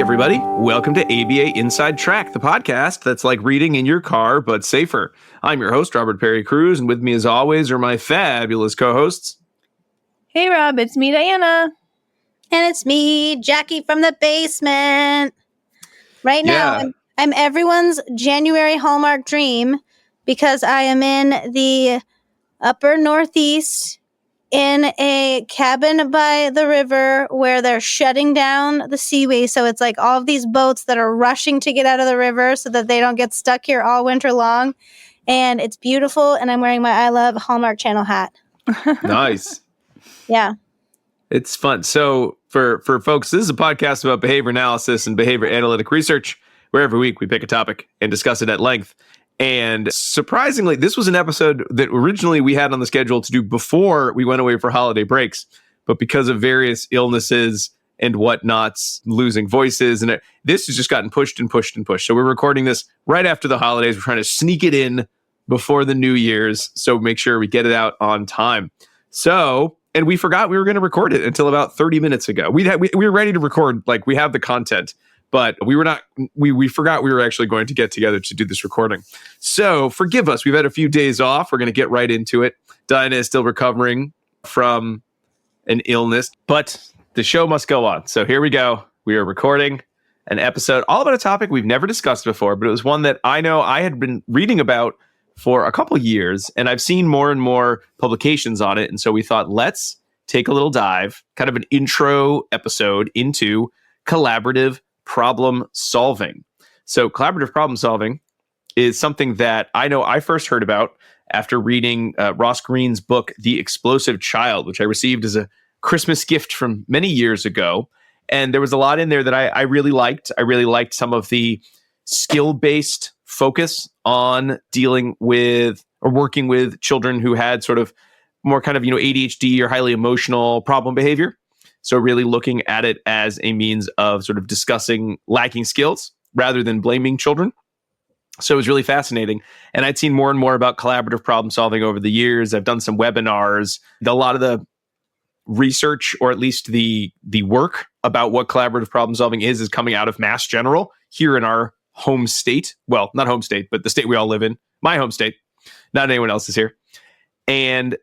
everybody. Welcome to ABA Inside Track, the podcast that's like reading in your car, but safer. I'm your host, Robert Perry Cruz, and with me as always are my fabulous co-hosts. Hey, Rob, it's me, Diana. And it's me, Jackie from the basement. Right now, I'm everyone's January Hallmark dream because I am in the upper Northeast in a cabin by the river where they're shutting down the seaway. So it's like all of these boats that are rushing to get out of the river so that they don't get stuck here all winter long. And it's beautiful. And I'm wearing my I Love Hallmark Channel hat. Nice. Yeah. It's fun. So for folks, this is a podcast about behavior analysis and behavior analytic research, where every week we pick a topic and discuss it at length. And surprisingly, this was an episode that originally we had on the schedule to do before we went away for holiday breaks. But because of various illnesses and whatnots, losing voices, and this has just gotten pushed and pushed and pushed. So we're recording this right after the holidays. We're trying to sneak it in before the New Year's. So make sure we get it out on time. And we forgot we were going to record it until about 30 minutes ago. We were ready to record, like we have the content. But we forgot we were actually going to get together to do this recording. So forgive us. We've had a few days off. We're going to get right into it. Diana is still recovering from an illness, but the show must go on. So here we go. We are recording an episode all about a topic we've never discussed before, but it was one that I know I had been reading about for a couple of years, and I've seen more and more publications on it. And so we thought, let's take a little dive, kind of an intro episode into collaborative problem solving. So collaborative problem solving is something that I know I first heard about after reading Ross Greene's book, The Explosive Child, which I received as a Christmas gift from many years ago. And there was a lot in there that I really liked. I really liked some of the skill-based focus on dealing with or working with children who had sort of more kind of, ADHD or highly emotional problem behavior. So really looking at it as a means of sort of discussing lacking skills rather than blaming children. So it was really fascinating. And I'd seen more and more about collaborative problem solving over the years. I've done some webinars. A lot of the research, or at least the work about what collaborative problem solving is coming out of Mass General here in our home state. Well, not home state, but the state we all live in. My home state. Not anyone else's here. And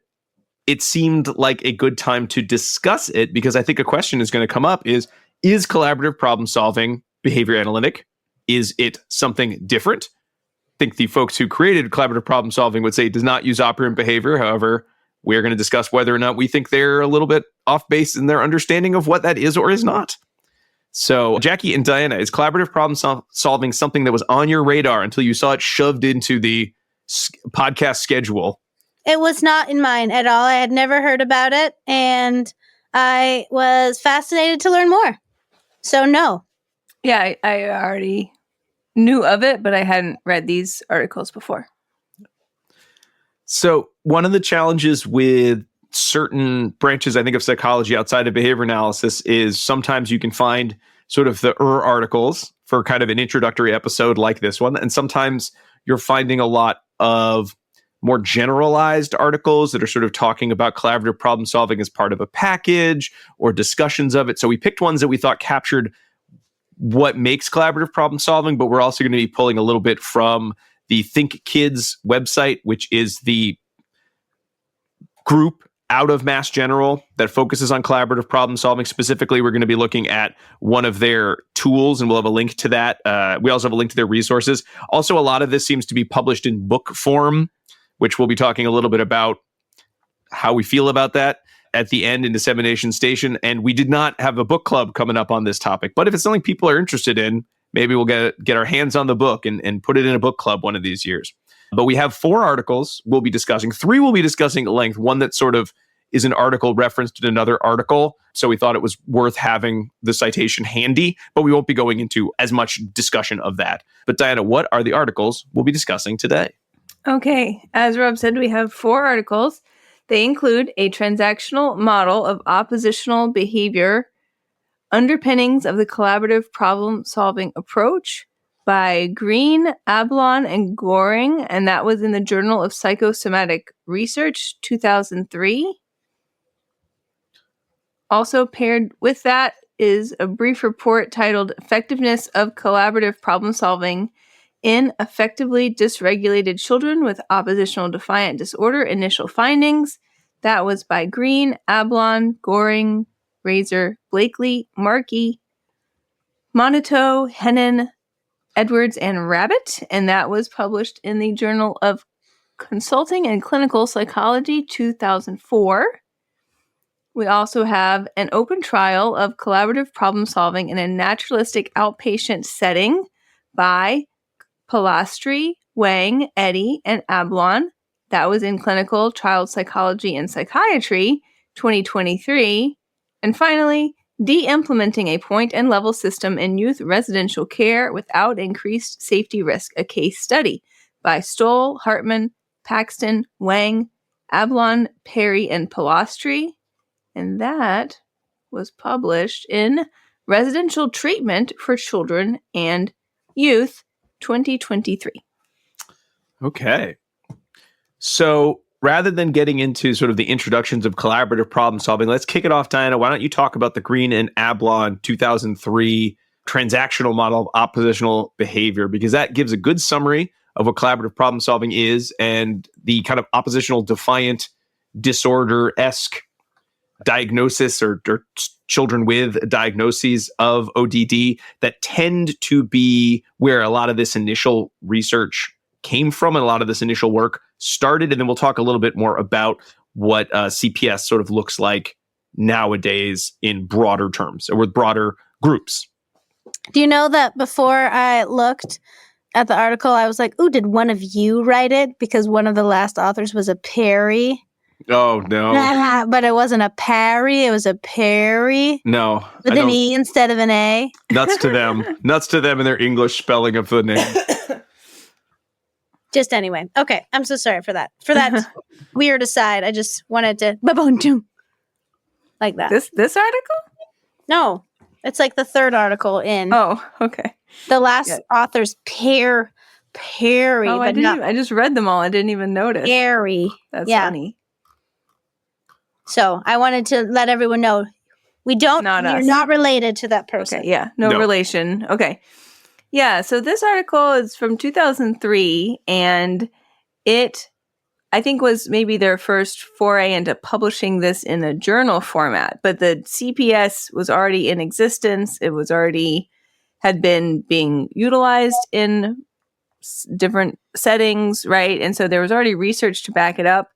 it seemed like a good time to discuss it because I think a question is going to come up is collaborative problem solving behavior analytic? Is it something different? I think the folks who created collaborative problem solving would say it does not use operant behavior. However, we're going to discuss whether or not we think they're a little bit off base in their understanding of what that is or is not. So, Jackie and Diana, is collaborative problem solving something that was on your radar until you saw it shoved into the podcast schedule? It was not in mine at all. I had never heard about it, and I was fascinated to learn more. So, no. Yeah, I already knew of it, but I hadn't read these articles before. So, one of the challenges with certain branches, I think, of psychology outside of behavior analysis is sometimes you can find sort of the articles for kind of an introductory episode like this one, and sometimes you're finding a lot of more generalized articles that are sort of talking about collaborative problem solving as part of a package or discussions of it. So we picked ones that we thought captured what makes collaborative problem solving, but we're also going to be pulling a little bit from the Think Kids website, which is the group out of Mass General that focuses on collaborative problem solving. Specifically, we're going to be looking at one of their tools, and we'll have a link to that. We also have a link to their resources. Also, a lot of this seems to be published in book form, which we'll be talking a little bit about how we feel about that at the end in Dissemination Station. And we did not have a book club coming up on this topic, but if it's something people are interested in, maybe we'll get our hands on the book and put it in a book club one of these years. But we have 4 articles we'll be discussing. 3 we'll be discussing at length. One that sort of is an article referenced in another article. So we thought it was worth having the citation handy, but we won't be going into as much discussion of that. But Diana, what are the articles we'll be discussing today? Okay, as Rob said, we have 4 articles. They include a transactional model of oppositional behavior, underpinnings of the collaborative problem-solving approach by Greene, Ablon, and Goring, and that was in the Journal of Psychosomatic Research, 2003. Also paired with that is a brief report titled Effectiveness of Collaborative Problem Solving in Effectively Dysregulated Children with Oppositional Defiant Disorder, Initial Findings. That was by Greene, Ablon, Goring, Razor, Blakely, Markey, Monito, Hennon, Edwards, and Rabbit. And that was published in the Journal of Consulting and Clinical Psychology, 2004. We also have an open trial of collaborative problem solving in a naturalistic outpatient setting by Pilastri, Wang, Eddy, and Ablon. That was in Clinical Child Psychology and Psychiatry, 2023. And finally, De-implementing a point and level system in youth residential care without increased safety risk, a case study by Stoll, Hartman, Paxton, Wang, Ablon, Perry, and Pilastri. And that was published in Residential Treatment for Children and Youth, 2023. Okay. So rather than getting into sort of the introductions of collaborative problem solving, let's kick it off, Diana. Why don't you talk about the Greene and Ablon 2003 transactional model of oppositional behavior, because that gives a good summary of what collaborative problem solving is and the kind of oppositional defiant disorder-esque diagnosis or children with diagnoses of ODD that tend to be where a lot of this initial research came from and a lot of this initial work started. And then we'll talk a little bit more about what CPS sort of looks like nowadays in broader terms or with broader groups. Do you know that before I looked at the article, I was like, ooh, did one of you write it? Because one of the last authors was a Perry. Oh, no. But it wasn't a Parry, it was a Perry. No. With an E instead of an A. Nuts to them. Nuts to them and their English spelling of the name. Just anyway. Okay, I'm so sorry for that. For that weird aside, I just wanted to ba-boom-doom like that. This article? No, it's like the third article in. Oh, okay. The last author's Perry. Oh, I just read them all. I didn't even notice. Perry. That's funny. So I wanted to let everyone know we're not related to that person. Okay, yeah, no relation. Okay. Yeah, so this article is from 2003, and it, I think, was maybe their first foray into publishing this in a journal format. But the CPS was already in existence. It was had been being utilized in different settings, right? And so there was already research to back it up.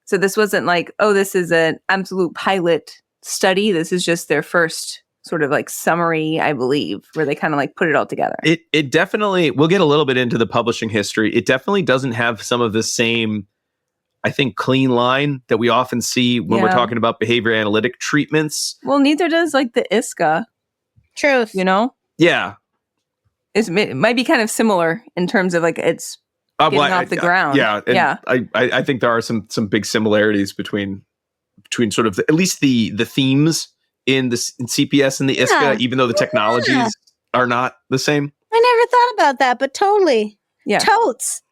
So this wasn't like, oh, this is an absolute pilot study. This is just their first sort of like summary, I believe, where they kind of like put it all together. It definitely, we'll get a little bit into the publishing history. It definitely doesn't have some of the same, I think, clean line that we often see when we're talking about behavior analytic treatments. Well, neither does like the ISCA. Truth. You know? Yeah. It might be kind of similar in terms of like it's getting off the ground. Yeah. Yeah. I think there are some big similarities between sort of at least the themes in CPS and the ISCA, even though the technologies are not the same. I never thought about that, but totally. Yeah. Totes.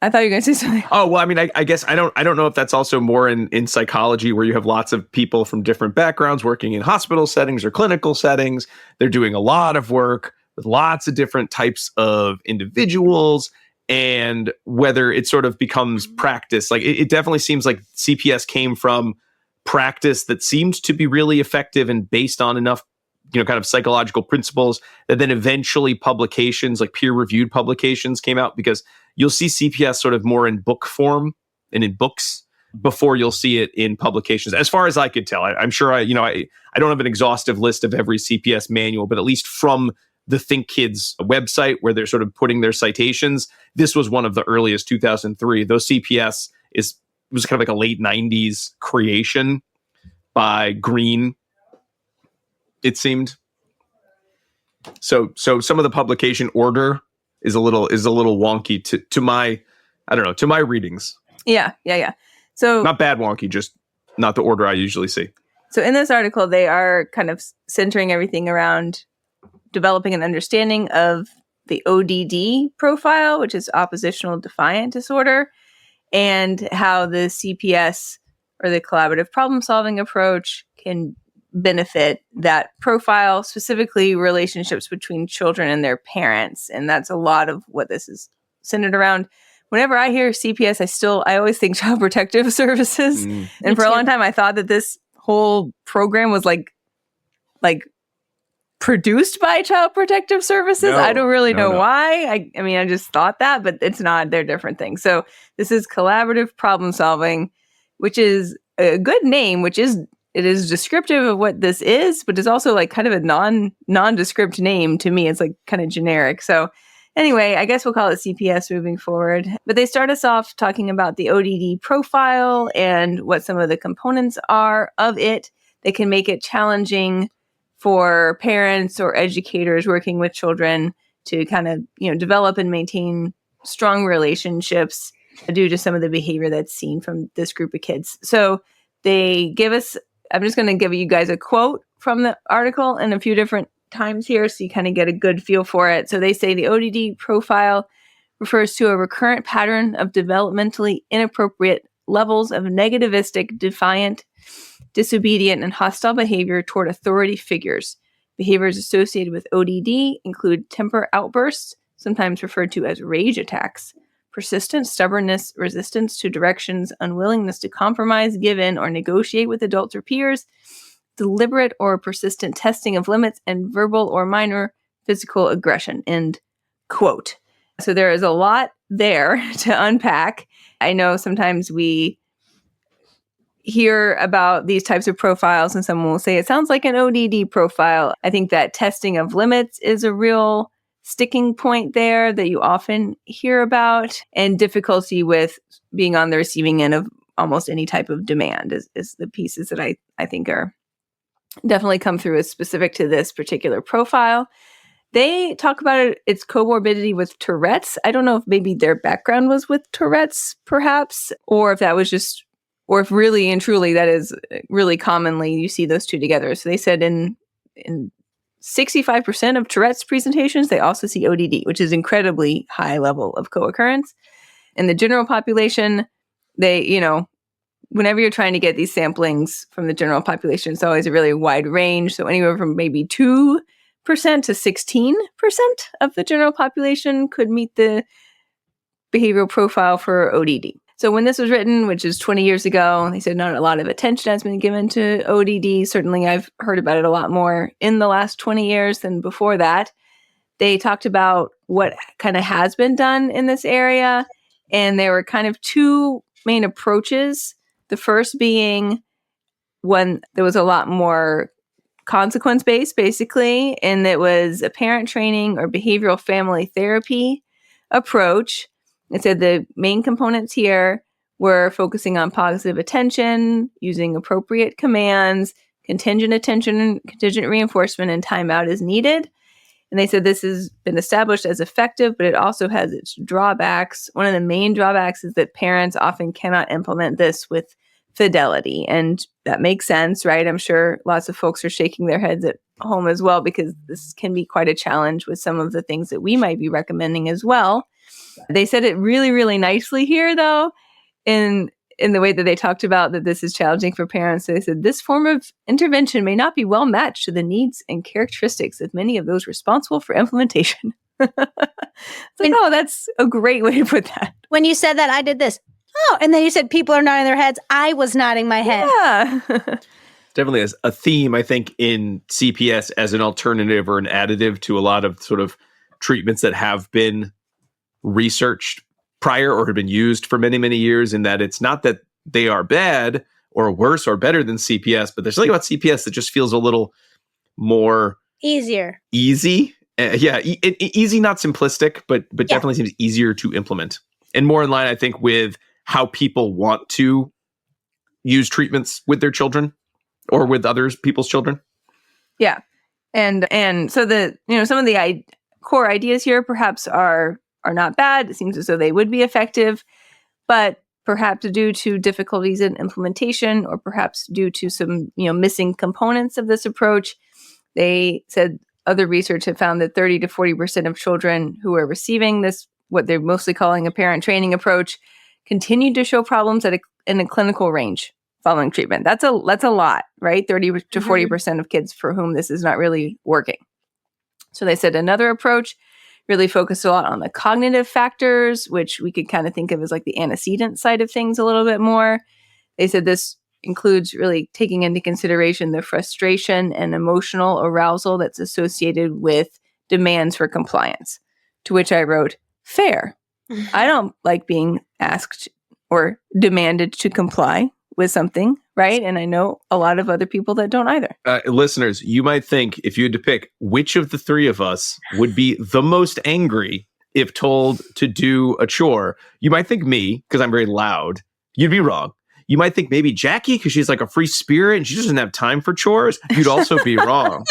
I thought you were going to say something. Oh, well, I mean, I guess I don't know if that's also more in psychology where you have lots of people from different backgrounds working in hospital settings or clinical settings. They're doing a lot of work with lots of different types of individuals, and whether it sort of becomes practice. Like it definitely seems like CPS came from practice that seemed to be really effective and based on enough, kind of psychological principles that then eventually publications, like peer-reviewed publications, came out, because you'll see CPS sort of more in book form and in books before you'll see it in publications. As far as I could tell, I'm sure I don't have an exhaustive list of every CPS manual, but at least from the Think Kids website where they're sort of putting their citations, this was one of the earliest, 2003. Though CPS was kind of like a late 90s creation by Greene, it seemed. So some of the publication order is a little wonky to my readings. Yeah. So not bad wonky, just not the order I usually see. So in this article, they are kind of centering everything around developing an understanding of the ODD profile, which is oppositional defiant disorder, and how the CPS or the collaborative problem solving approach can benefit that profile, specifically relationships between children and their parents. And that's a lot of what this is centered around. Whenever I hear CPS, I always think Child Protective Services. And for a long time, I thought that this whole program was like produced by Child Protective Services. I don't really know why. I mean, I just thought that, but it's not. They're different things. So this is collaborative problem solving, which is a good name, it is descriptive of what this is, but it's also like kind of a nondescript name to me. It's like kind of generic. So anyway, I guess we'll call it CPS moving forward. But they start us off talking about the ODD profile and what some of the components are of it. They can make it challenging for parents or educators working with children to kind of, develop and maintain strong relationships due to some of the behavior that's seen from this group of kids. So they give us, I'm just going to give you guys a quote from the article in a few different times here so you kind of get a good feel for it. So they say the ODD profile refers to a recurrent pattern of developmentally inappropriate levels of negativistic, defiant, disobedient, and hostile behavior toward authority figures. Behaviors associated with ODD include temper outbursts, sometimes referred to as rage attacks, persistent stubbornness, resistance to directions, unwillingness to compromise, give in, or negotiate with adults or peers, deliberate or persistent testing of limits, and verbal or minor physical aggression. End quote. So there is a lot there to unpack. I know sometimes we hear about these types of profiles and someone will say, it sounds like an ODD profile. I think that testing of limits is a real sticking point there that you often hear about, and difficulty with being on the receiving end of almost any type of demand is the pieces that I think are definitely come through as specific to this particular profile. They talk about its comorbidity with Tourette's. I don't know if maybe their background was with Tourette's perhaps, or if that was just, or if really and truly that is really commonly you see those two together. So they said in 65% of Tourette's presentations, they also see ODD, which is incredibly high level of co-occurrence. In the general population, they, whenever you're trying to get these samplings from the general population, it's always a really wide range. So anywhere from maybe 2% to 16% of the general population could meet the behavioral profile for ODD. So when this was written, which is 20 years ago, they said not a lot of attention has been given to ODD. Certainly I've heard about it a lot more in the last 20 years than before that. They talked about what kind of has been done in this area, and there were kind of two main approaches. The first being one that was a lot more consequence-based, basically, and it was a parent training or behavioral family therapy approach. It said the main components here were focusing on positive attention, using appropriate commands, contingent attention, contingent reinforcement, and timeout as needed. And they said this has been established as effective, but it also has its drawbacks. One of the main drawbacks is that parents often cannot implement this with fidelity. And that makes sense, right? I'm sure lots of folks are shaking their heads at home as well, because this can be quite a challenge with some of the things that we might be recommending as well. They said it really, really nicely here, though, in the way that they talked about that this is challenging for parents. They said this form of intervention may not be well matched to the needs and characteristics of many of those responsible for implementation. It's like, oh, that's a great way to put that. When you said that, I did this. Oh, and then you said people are nodding their heads. I was nodding my head. Yeah. Definitely as a theme, I think, in CPS as an alternative or an additive to a lot of sort of treatments that have been researched prior or have been used for many, many years, in that it's not that they are bad or worse or better than CPS, but there's something about CPS that just feels a little more easier. Easy. Easy, not simplistic, but definitely seems easier to implement and more in line, I think, with how people want to use treatments with their children or with other people's children. Yeah. And so some of the core ideas here perhaps are not bad. It seems as though they would be effective, but perhaps due to difficulties in implementation, or perhaps due to some, missing components of this approach, they said other research have found that 30 to 40% of children who are receiving this, what they're mostly calling a parent training approach, continued to show problems in a clinical range following treatment. That's a lot, right? 30 to 40% of kids for whom this is not really working. So they said another approach really focused a lot on the cognitive factors, which we could kind of think of as like the antecedent side of things a little bit more. They said this includes really taking into consideration the frustration and emotional arousal that's associated with demands for compliance, to which I wrote, fair. I don't like being asked or demanded to comply with something, right? And I know a lot of other people that don't either. Listeners, you might think if you had to pick which of the three of us would be the most angry if told to do a chore, you might think me, because I'm very loud. You'd be wrong. You might think maybe Jackie, because she's like a free spirit and she doesn't have time for chores. You'd also be wrong.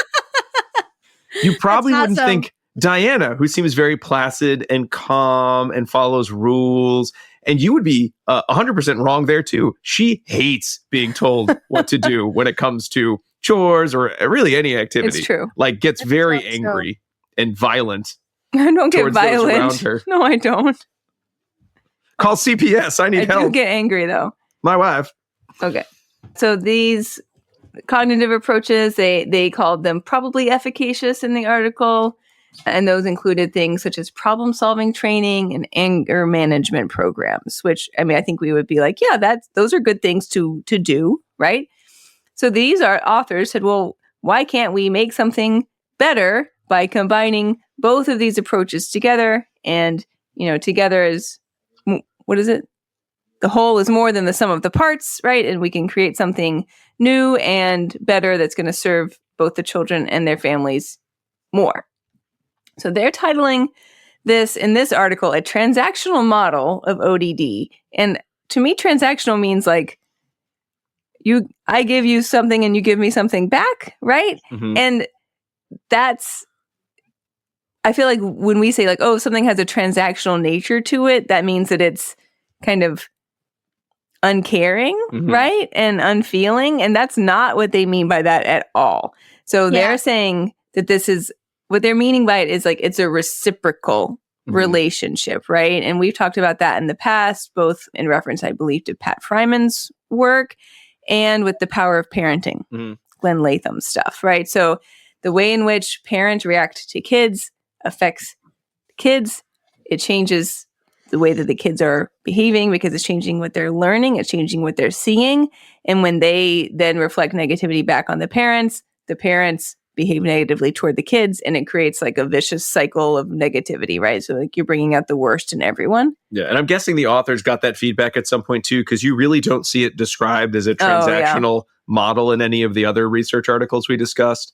You probably wouldn't think Diana, who seems very placid and calm and follows rules. And you would be 100% wrong there, too. She hates being told what to do when it comes to chores or really any activity. It's true. Like, gets very angry and violent. I don't get violent. Around her. No, I don't. Call CPS. I need help. I do get angry, though. My wife. Okay. So these cognitive approaches, they called them probably efficacious in the article. And those included things such as problem-solving training and anger management programs, which, I mean, I think we would be like, yeah, those are good things to do, right? So these authors said, well, why can't we make something better by combining both of these approaches together? And, together is, what is it? The whole is more than the sum of the parts, right? And we can create something new and better that's going to serve both the children and their families more. So they're titling this in this article a transactional model of ODD. And to me, transactional means like I give you something and you give me something back, right? Mm-hmm. And I feel like when we say like, oh, something has a transactional nature to it, that means that it's kind of uncaring, mm-hmm. right? And unfeeling. And that's not what they mean by that at all. So they're saying that this is, what they're meaning by it is like it's a reciprocal mm-hmm. relationship, right? And we've talked about that in the past, both in reference, I believe, to Pat Fryman's work and with the power of parenting, mm-hmm. Glenn Latham's stuff, right? So the way in which parents react to kids affects kids. It changes the way that the kids are behaving because it's changing what they're learning, it's changing what they're seeing. And when they then reflect negativity back on the parents behave negatively toward the kids, and it creates like a vicious cycle of negativity, right? So like you're bringing out the worst in everyone. Yeah, and I'm guessing the authors got that feedback at some point too, because you really don't see it described as a transactional model in any of the other research articles we discussed.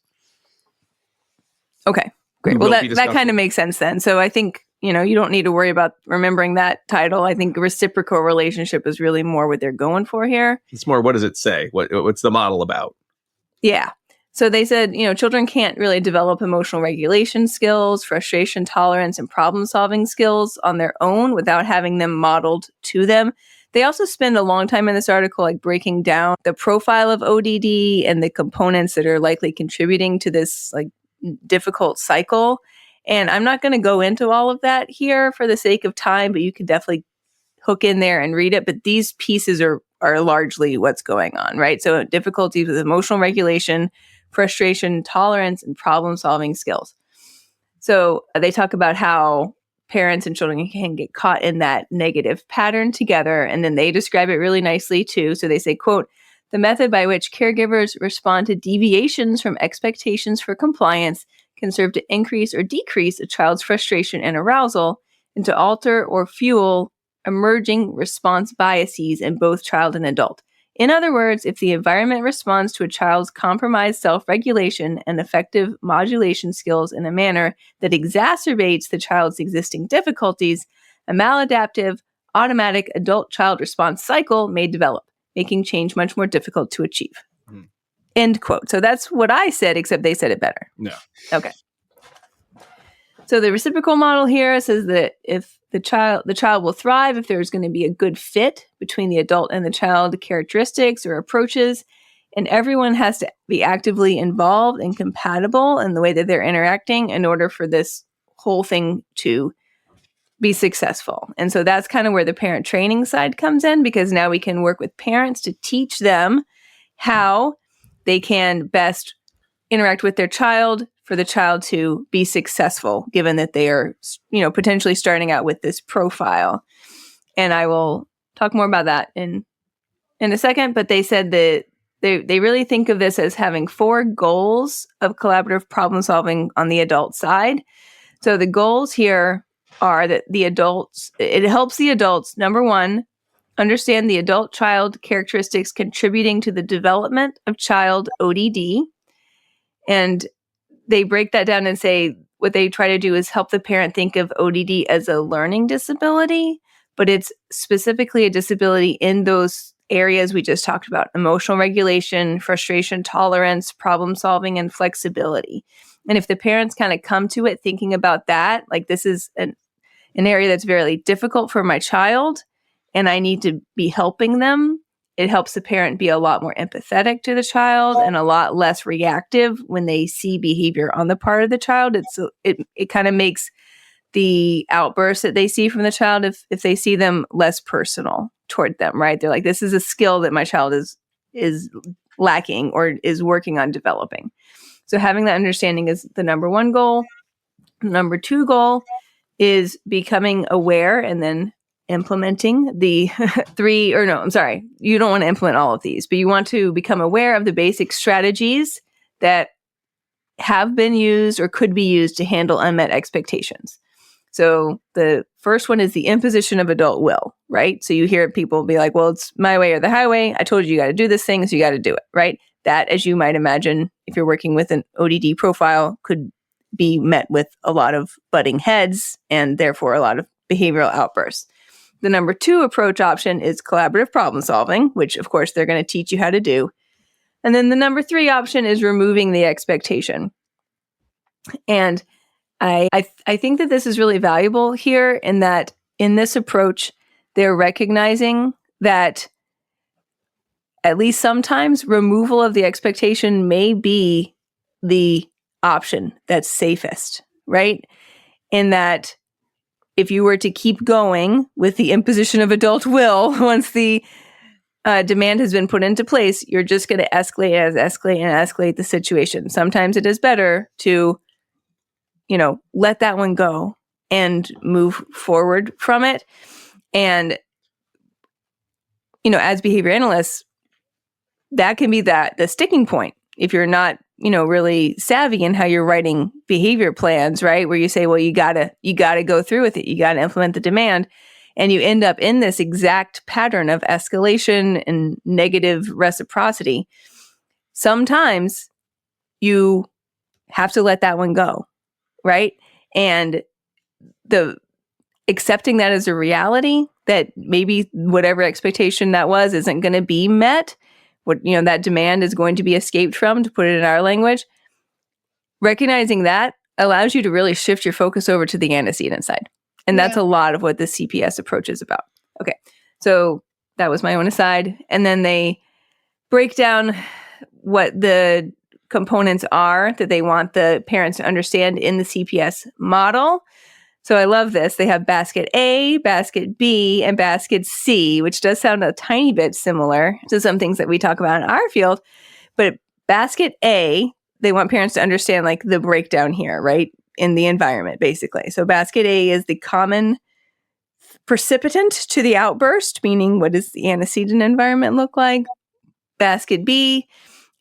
Okay, great. Well, that kind of makes sense then. So I think, you don't need to worry about remembering that title. I think reciprocal relationship is really more what they're going for here. It's more, what does it say? What's the model about? Yeah. So they said, children can't really develop emotional regulation skills, frustration tolerance, and problem-solving skills on their own without having them modeled to them. They also spend a long time in this article like breaking down the profile of ODD and the components that are likely contributing to this like difficult cycle. And I'm not going to go into all of that here for the sake of time, but you can definitely hook in there and read it. But these pieces are largely what's going on, right? So difficulties with emotional regulation, frustration, tolerance, and problem-solving skills. So they talk about how parents and children can get caught in that negative pattern together, and then they describe it really nicely too. So they say, quote, the method by which caregivers respond to deviations from expectations for compliance can serve to increase or decrease a child's frustration and arousal, and to alter or fuel emerging response biases in both child and adult. In other words, if the environment responds to a child's compromised self-regulation and effective modulation skills in a manner that exacerbates the child's existing difficulties, a maladaptive, automatic adult-child response cycle may develop, making change much more difficult to achieve. Mm-hmm. End quote. So that's what I said, except they said it better. No. Okay. So the reciprocal model here says that if the child will thrive if there's going to be a good fit between the adult and the child characteristics or approaches, and everyone has to be actively involved and compatible in the way that they're interacting in order for this whole thing to be successful. And so that's kind of where the parent training side comes in, because now we can work with parents to teach them how they can best interact with their child for the child to be successful, given that they are, potentially starting out with this profile. And I will talk more about that in a second, but they said that they really think of this as having 4 goals of collaborative problem solving on the adult side. So the goals here are that it helps the adults, number 1, understand the adult-child characteristics contributing to the development of child ODD. And they break that down and say what they try to do is help the parent think of ODD as a learning disability, but it's specifically a disability in those areas we just talked about: emotional regulation, frustration tolerance, problem solving, and flexibility. And if the parents kind of come to it thinking about that, like, this is an area that's very difficult for my child and I need to be helping them, it helps the parent be a lot more empathetic to the child and a lot less reactive when they see behavior on the part of the child. It kind of makes the outbursts that they see from the child, if they see them, less personal toward them, right? They're like, this is a skill that my child is lacking or is working on developing. So having that understanding is the number 1 goal. Number 2 goal is becoming aware and then implementing the 3, or no, I'm sorry, you don't want to implement all of these, but you want to become aware of the basic strategies that have been used or could be used to handle unmet expectations. So the first one is the imposition of adult will, right? So you hear people be like, well, it's my way or the highway. I told you got to do this thing, so you got to do it, right? That, as you might imagine, if you're working with an ODD profile, could be met with a lot of butting heads and therefore a lot of behavioral outbursts. The number 2 approach option is collaborative problem solving, which of course they're going to teach you how to do. And then the number 3 option is removing the expectation. And I think that this is really valuable here, in that in this approach, they're recognizing that at least sometimes removal of the expectation may be the option that's safest, right? In that if you were to keep going with the imposition of adult will, once the demand has been put into place, you're just going to escalate the situation. Sometimes it is better to, let that one go and move forward from it. And, as behavior analysts, that can be the sticking point. If you're not, really savvy in how you're writing behavior plans, right? Where you say, well, you gotta go through with it. You gotta implement the demand. And you end up in this exact pattern of escalation and negative reciprocity. Sometimes you have to let that one go, right? And accepting that as a reality, that maybe whatever expectation that was isn't going to be met, that demand is going to be escaped from, to put it in our language. Recognizing that allows you to really shift your focus over to the antecedent side. And that's a lot of what the CPS approach is about. Okay, so that was my own aside. And then they break down what the components are that they want the parents to understand in the CPS model. So I love this. They have basket A, basket B, and basket C, which does sound a tiny bit similar to some things that we talk about in our field. But basket A, they want parents to understand like the breakdown here, right? In the environment, basically. So basket A is the common precipitant to the outburst, meaning what does the antecedent environment look like? Basket B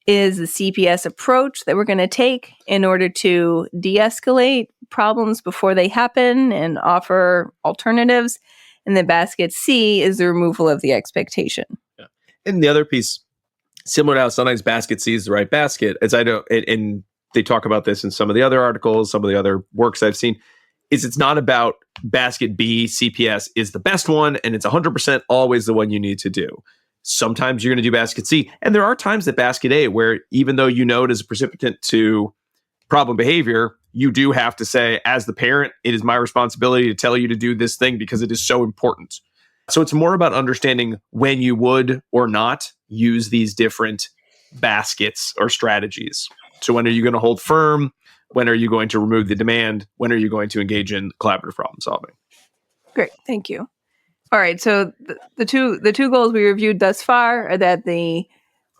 is the CPS approach that we're going to take in order to de-escalate problems before they happen and offer alternatives. And then basket C is the removal of the expectation. Yeah. And the other piece, similar to how sometimes basket C is the right basket, as and they talk about this in some of the other articles, some of the other works I've seen, is it's not about basket B, CPS is the best one, and it's 100% always the one you need to do. Sometimes you're going to do basket C. And there are times that basket A, where even though it is a precipitant to problem behavior, you do have to say, as the parent, it is my responsibility to tell you to do this thing because it is so important. So it's more about understanding when you would or not use these different baskets or strategies. So when are you going to hold firm? When are you going to remove the demand? When are you going to engage in collaborative problem solving? Great. Thank you. All right. So the two goals we reviewed thus far are that the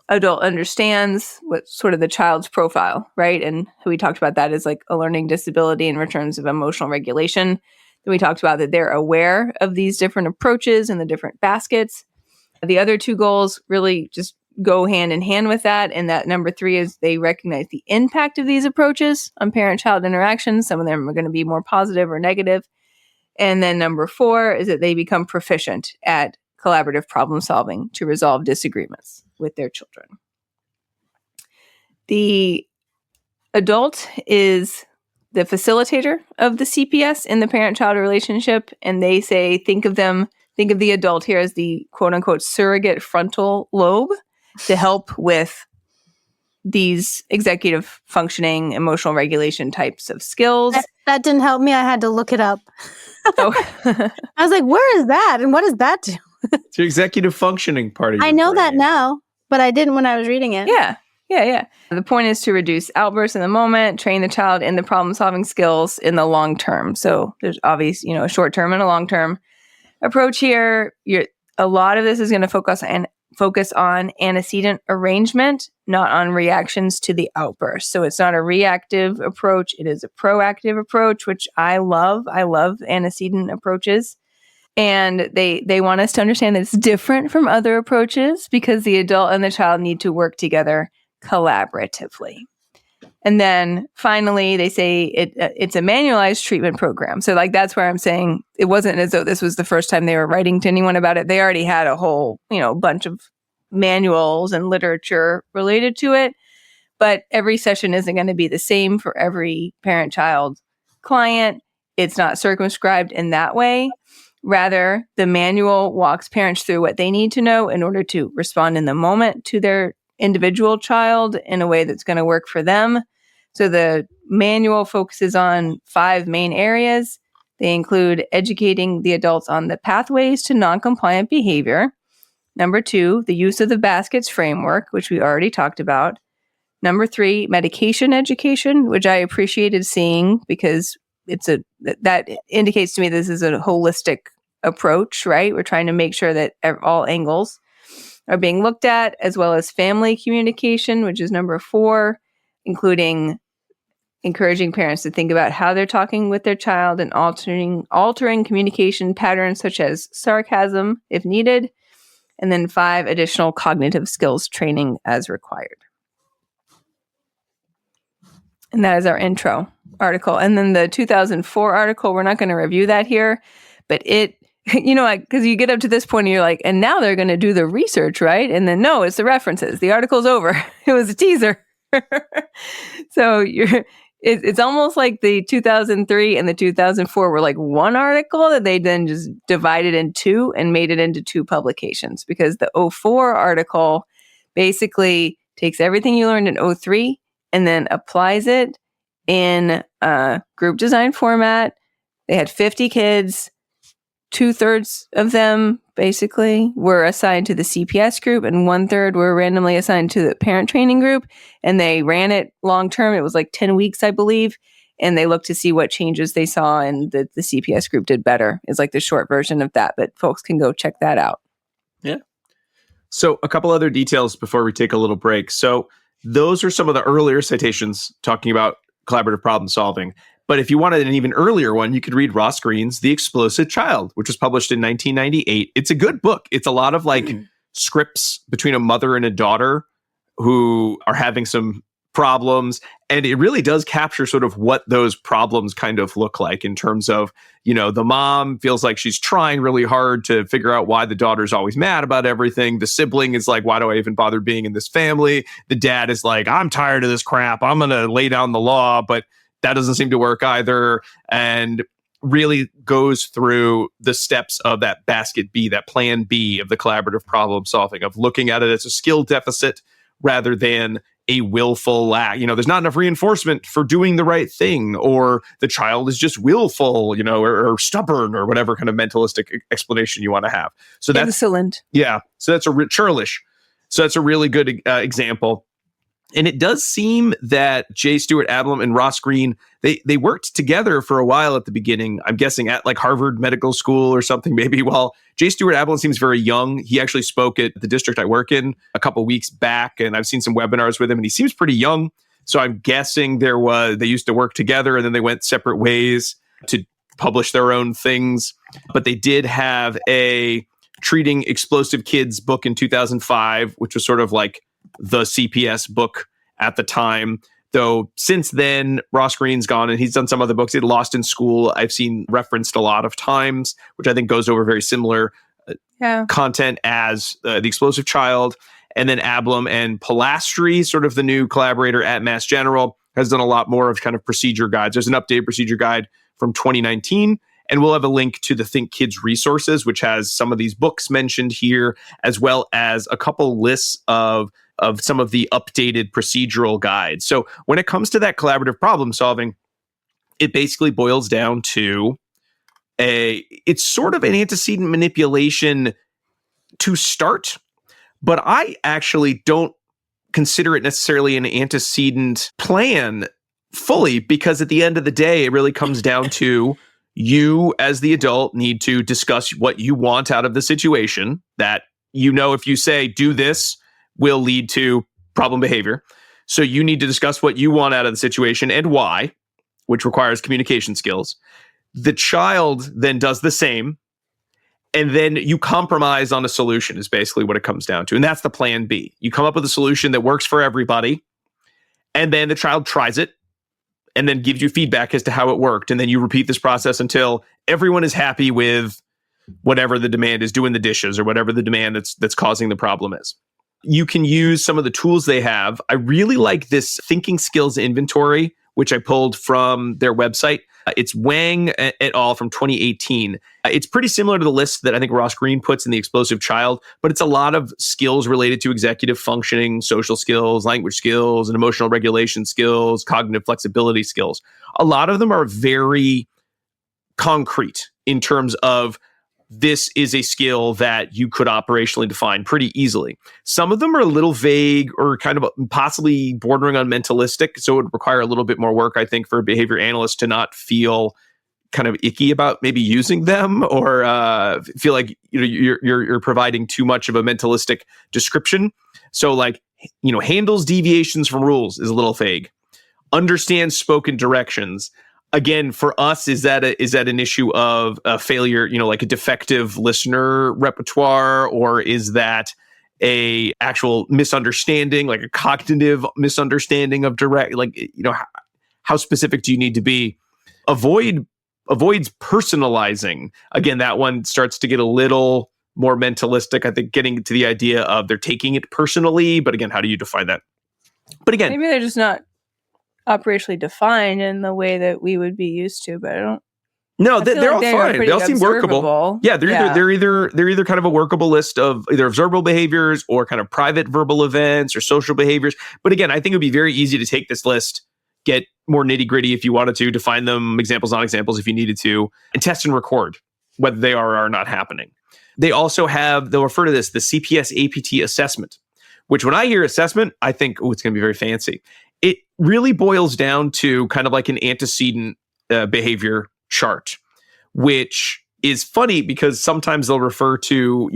adult understands what sort of the child's profile, right? And we talked about that as like a learning disability in terms of emotional regulation. Then we talked about that they're aware of these different approaches and the different baskets. The other two goals really just go hand in hand with that. And that number 3 is they recognize the impact of these approaches on parent-child interactions. Some of them are going to be more positive or negative. And then number 4 is that they become proficient at collaborative problem solving to resolve disagreements with their children. The adult is the facilitator of the CPS in the parent-child relationship. And they say, think of the adult here as the quote-unquote surrogate frontal lobe to help with these executive functioning, emotional regulation types of skills. That didn't help me. I had to look it up. Oh. I was like, where is that? And what does that do? It's your executive functioning part of your I know brain. that now, but I didn't when I was reading it. Yeah. The point is to reduce outbursts in the moment, train the child in the problem-solving skills in the long term. So there's obviously, a short-term and a long-term approach here. A lot of this is going to focus on antecedent arrangement, not on reactions to the outburst. So it's not a reactive approach. It is a proactive approach, which I love. I love antecedent approaches. And they want us to understand that it's different from other approaches because the adult and the child need to work together collaboratively. And then finally, they say it's a manualized treatment program. So that's where I'm saying it wasn't as though this was the first time they were writing to anyone about it. They already had a whole, bunch of manuals and literature related to it. But every session isn't going to be the same for every parent-child client. It's not circumscribed in that way. Rather, the manual walks parents through what they need to know in order to respond in the moment to their individual child in a way that's going to work for them. So the manual focuses on 5 main areas. They include educating the adults on the pathways to non-compliant behavior. Number 2, the use of the baskets framework, which we already talked about. Number 3, medication education, which I appreciated seeing because that indicates to me this is a holistic approach, right? We're trying to make sure that all angles are being looked at, as well as family communication, which is number 4, including encouraging parents to think about how they're talking with their child and altering communication patterns such as sarcasm if needed. And then 5, additional cognitive skills training as required. And that is our intro article. And then the 2004 article, we're not going to review that here, but it, because you get up to this point and you're like, and now they're going to do the research, right? And then no, it's the references. The article's over. It was a teaser. So it's almost like the 2003 and the 2004 were like one article that they then just divided in 2 and made it into 2 publications, because the 04 article basically takes everything you learned in 03 and then applies it in a group design format. They had 50 kids. 2/3 of them basically were assigned to the CPS group and 1/3 were randomly assigned to the parent training group. And they ran it long term. It was like 10 weeks, I believe. And they looked to see what changes they saw, and the CPS group did better. It's like the short version of that, but folks can go check that out. Yeah. So a couple other details before we take a little break. So those are some of the earlier citations talking about collaborative problem solving. But if you wanted an even earlier one, you could read Ross Greene's The Explosive Child, which was published in 1998. It's a good book. It's a lot of scripts between a mother and a daughter who are having some problems. And it really does capture sort of what those problems kind of look like in terms of, the mom feels like she's trying really hard to figure out why the daughter's always mad about everything. The sibling is like, why do I even bother being in this family? The dad is like, I'm tired of this crap. I'm going to lay down the law. But that doesn't seem to work either, and really goes through the steps of that basket B, that plan B of the collaborative problem solving, of looking at it as a skill deficit rather than a willful lack. There's not enough reinforcement for doing the right thing, or the child is just willful, or stubborn, or whatever kind of mentalistic explanation you want to have. So that's excellent. Yeah. So that's churlish. So that's a really good example. And it does seem that J. Stewart Ablon and Ross Greene, they worked together for a while at the beginning. I'm guessing at like Harvard Medical School or something, maybe. While J. Stewart Ablon seems very young. He actually spoke at the district I work in a couple of weeks back, and I've seen some webinars with him, and he seems pretty young. So I'm guessing they used to work together, and then they went separate ways to publish their own things. But they did have a Treating Explosive Kids book in 2005, which was sort of like the CPS book at the time. Though since then, Ross Greene's gone and he's done some other books. He had Lost in School, I've seen referenced a lot of times, which I think goes over very similar content as The Explosive Child. And then Ablon and Pilastri, sort of the new collaborator at Mass General, has done a lot more of kind of procedure guides. There's an updated procedure guide from 2019. And we'll have a link to the Think Kids resources, which has some of these books mentioned here, as well as a couple lists of some of the updated procedural guides. So when it comes to that collaborative problem solving, it basically boils down to it's sort of an antecedent manipulation to start, but I actually don't consider it necessarily an antecedent plan fully, because at the end of the day, it really comes down to you as the adult need to discuss what you want out of the situation that, if you say do this will lead to problem behavior. So you need to discuss what you want out of the situation and why, which requires communication skills. The child then does the same. And then you compromise on a solution is basically what it comes down to. And that's the plan B. You come up with a solution that works for everybody. And then the child tries it and then gives you feedback as to how it worked. And then you repeat this process until everyone is happy with whatever the demand is, doing the dishes or whatever the demand that's causing the problem is. You can use some of the tools they have. I really like this thinking skills inventory, which I pulled from their website. It's Wang et al. From 2018. It's pretty similar to the list that I think Ross Greene puts in The Explosive Child, but it's a lot of skills related to executive functioning, social skills, language skills, and emotional regulation skills, cognitive flexibility skills. A lot of them are very concrete in terms of this is a skill that you could operationally define pretty easily. Some of them are a little vague or kind of possibly bordering on mentalistic, so it would require a little bit more work, I think, for a behavior analyst to not feel kind of icky about maybe using them or feel like you're providing too much of a mentalistic description. So like, handles deviations from rules is a little vague. Understands spoken directions. Again, for us, is that an issue of a failure, like a defective listener repertoire, or is that a actual misunderstanding, like a cognitive misunderstanding of direct, how specific do you need to be? Avoids personalizing. Again, that one starts to get a little more mentalistic. I think getting to the idea of they're taking it personally, but again, how do you define that? But again, maybe they're just not operationally defined in the way that we would be used to, but I don't. No, they're all fine. They all seem workable. Yeah, they're either kind of a workable list of either observable behaviors or kind of private verbal events or social behaviors. But again, I think it would be very easy to take this list, get more nitty gritty if you wanted to, define them examples, non-examples if you needed to, and test and record whether they are or are not happening. They also they'll refer to this, the CPS APT assessment, which when I hear assessment, I think, it's going to be very fancy. It really boils down to kind of like an antecedent behavior chart, which is funny because sometimes they'll refer to,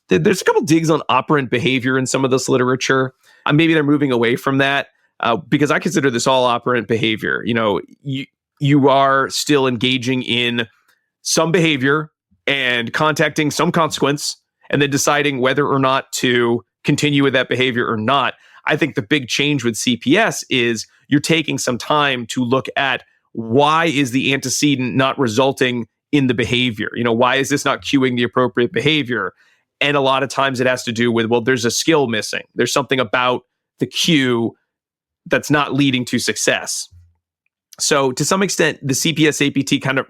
there's a couple digs on operant behavior in some of this literature. Maybe they're moving away from that because I consider this all operant behavior. You are still engaging in some behavior and contacting some consequence and then deciding whether or not to continue with that behavior or not. I think the big change with CPS is you're taking some time to look at why is the antecedent not resulting in the behavior? Why is this not cueing the appropriate behavior? And a lot of times it has to do with, there's a skill missing. There's something about the cue that's not leading to success. So to some extent, the CPS APT kind of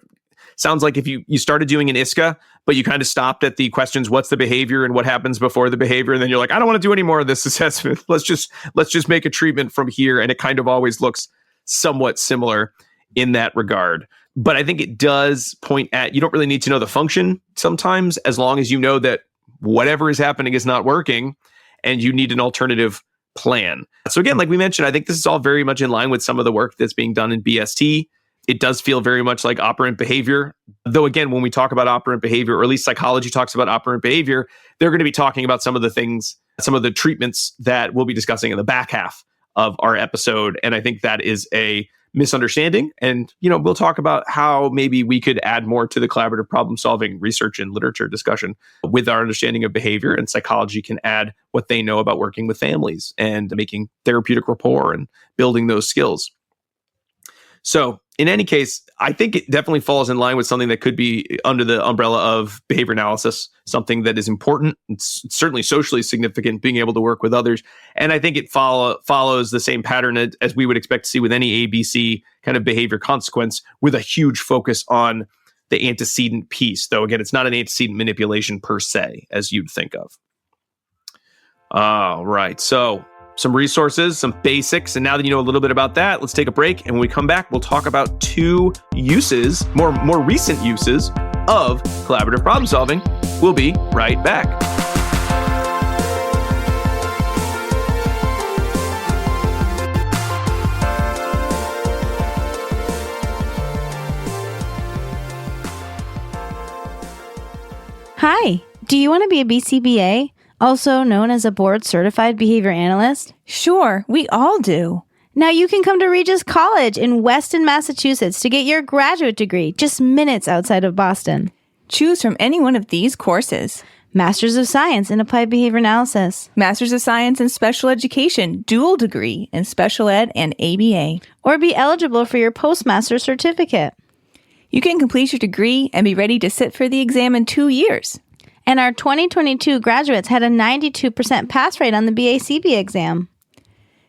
sounds like if you started doing an ISCA, but you kind of stopped at the questions, what's the behavior and what happens before the behavior? And then you're like, I don't want to do any more of this assessment. Let's just make a treatment from here. And it kind of always looks somewhat similar in that regard. But I think it does point at, you don't really need to know the function sometimes, as long as you know that whatever is happening is not working and you need an alternative plan. So again, like we mentioned, I think this is all very much in line with some of the work that's being done in BST. It does feel very much like operant behavior. Though again, when we talk about operant behavior, or at least psychology talks about operant behavior, they're going to be talking about some of the things, some of the treatments that we'll be discussing in the back half of our episode. And I think that is a misunderstanding. And, we'll talk about how maybe we could add more to the collaborative problem solving research and literature discussion with our understanding of behavior, and psychology can add what they know about working with families and making therapeutic rapport and building those skills. So in any case, I think it definitely falls in line with something that could be under the umbrella of behavior analysis, something that is important. It's certainly socially significant, being able to work with others. And I think it follows the same pattern as we would expect to see with any ABC kind of behavior consequence, with a huge focus on the antecedent piece. Though, again, it's not an antecedent manipulation per se, as you'd think of. All right. So some resources, some basics. And now that you know a little bit about that, let's take a break. And when we come back, we'll talk about two uses, more recent uses of collaborative problem solving. We'll be right back. Hi, do you want to be a BCBA? Also known as a board-certified behavior analyst? Sure, we all do. Now you can come to Regis College in Weston, Massachusetts to get your graduate degree, just minutes outside of Boston. Choose from any one of these courses. Masters of Science in Applied Behavior Analysis. Masters of Science in Special Education, dual degree in Special Ed and ABA. Or be eligible for your postmaster certificate. You can complete your degree and be ready to sit for the exam in 2 years. And our 2022 graduates had a 92% pass rate on the BACB exam.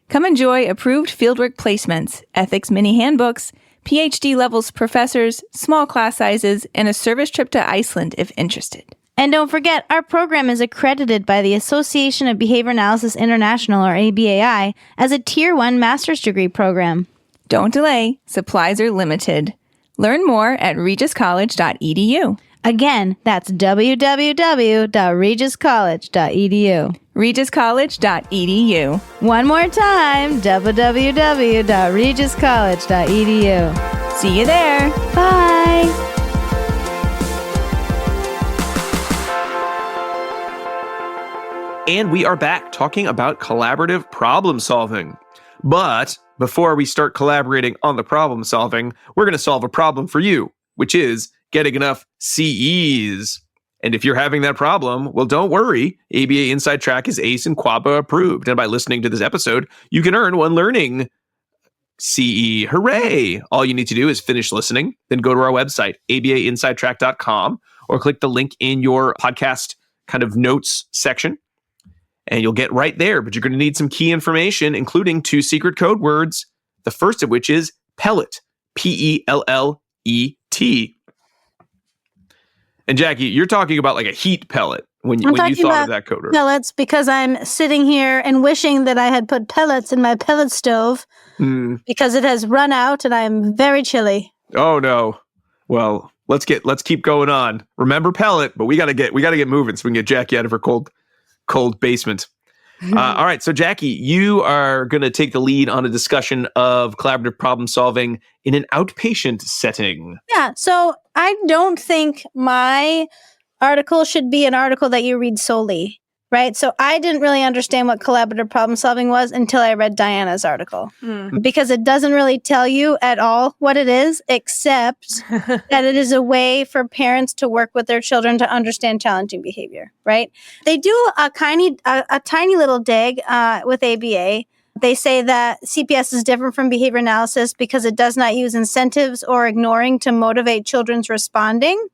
Come enjoy approved fieldwork placements, ethics mini handbooks, PhD levels professors, small class sizes, and a service trip to Iceland if interested. And don't forget, our program is accredited by the Association of Behavior Analysis International, or ABAI, as a Tier 1 master's degree program. Don't delay. Supplies are limited. Learn more at regiscollege.edu. Again, that's www.regiscollege.edu. regiscollege.edu. One more time, www.regiscollege.edu. See you there. Bye. And we are back talking about collaborative problem solving. But before we start collaborating on the problem solving, we're going to solve a problem for you, which is getting enough CEs. And if you're having that problem, well, don't worry. ABA Inside Track is ACE and QABA approved. And by listening to this episode, you can earn one learning CE. Hooray! All you need to do is finish listening, then go to our website, abainsidetrack.com, or click the link in your podcast kind of notes section, and you'll get right there. But you're going to need some key information, including 2 secret code words, the first of which is pellet, Pellet. And Jackie, you're talking about like a heat pellet when you thought of that code word. Pellets, because I'm sitting here and wishing that I had put pellets in my pellet stove because it has run out and I'm very chilly. Oh no. Well, let's keep going on. Remember pellet, but we gotta get moving so we can get Jackie out of her cold basement. All right, so Jackie, you are going to take the lead on a discussion of collaborative problem solving in an outpatient setting. Yeah, so I don't think my article should be an article that you read solely, right? So I didn't really understand what collaborative problem solving was until I read Diana's article, because it doesn't really tell you at all what it is, except that it is a way for parents to work with their children to understand challenging behavior, right? They do a tiny little dig with ABA. They say that CPS is different from behavior analysis because it does not use incentives or ignoring to motivate children's responding,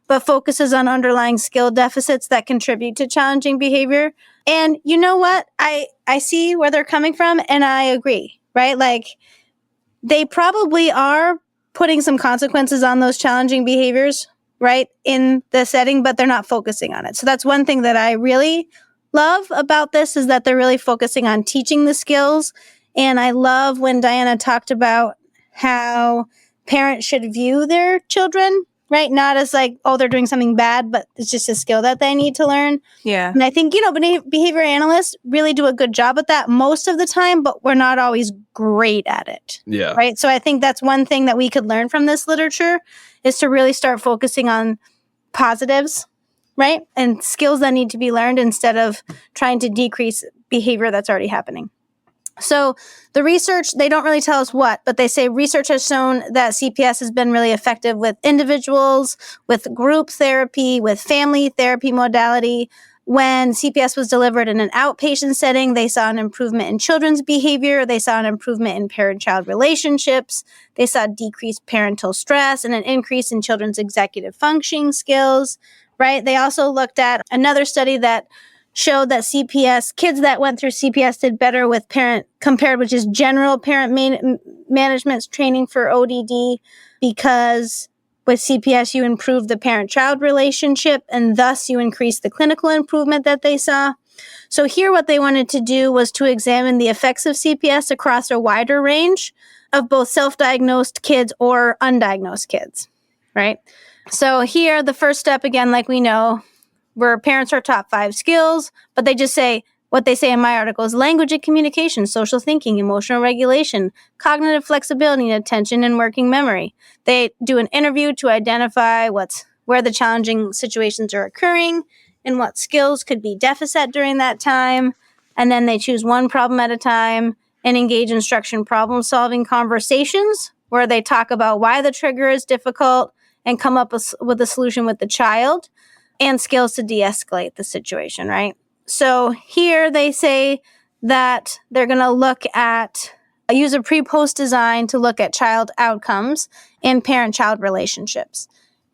but focuses on underlying skill deficits that contribute to challenging behavior. And you know what? I see where they're coming from, and I agree, right? Like, they probably are putting some consequences on those challenging behaviors, right, in the setting, but they're not focusing on it. So that's one thing that I really love about this, is that they're really focusing on teaching the skills. And I love when Diana talked about how parents should view their children, right? Not as like, oh, they're doing something bad, but it's just a skill that they need to learn. Yeah. And I think, behavior analysts really do a good job at that most of the time, but we're not always great at it. Yeah. Right. So I think that's one thing that we could learn from this literature is to really start focusing on positives, right? And skills that need to be learned instead of trying to decrease behavior that's already happening. So the research, they don't really tell us what, but they say research has shown that CPS has been really effective with individuals, with group therapy, with family therapy modality. When CPS was delivered in an outpatient setting, they saw an improvement in children's behavior. They saw an improvement in parent-child relationships. They saw decreased parental stress and an increase in children's executive functioning skills, right? They also looked at another study that showed that CPS, kids that went through CPS did better with parent compared with just general parent management's training for ODD, because with CPS, you improve the parent-child relationship and thus you increase the clinical improvement that they saw. So here what they wanted to do was to examine the effects of CPS across a wider range of both self-diagnosed kids or undiagnosed kids, right? So here, the first step, again, like we know, where parents are top 5 skills, but they just say, what they say in my article is language and communication, social thinking, emotional regulation, cognitive flexibility and attention and working memory. They do an interview to identify where the challenging situations are occurring and what skills could be deficit during that time. And then they choose one problem at a time and engage in structured problem-solving conversations where they talk about why the trigger is difficult and come up with a solution with the child, and skills to de-escalate the situation, right? So here they say that they're going to use a pre-post design to look at child outcomes and parent-child relationships.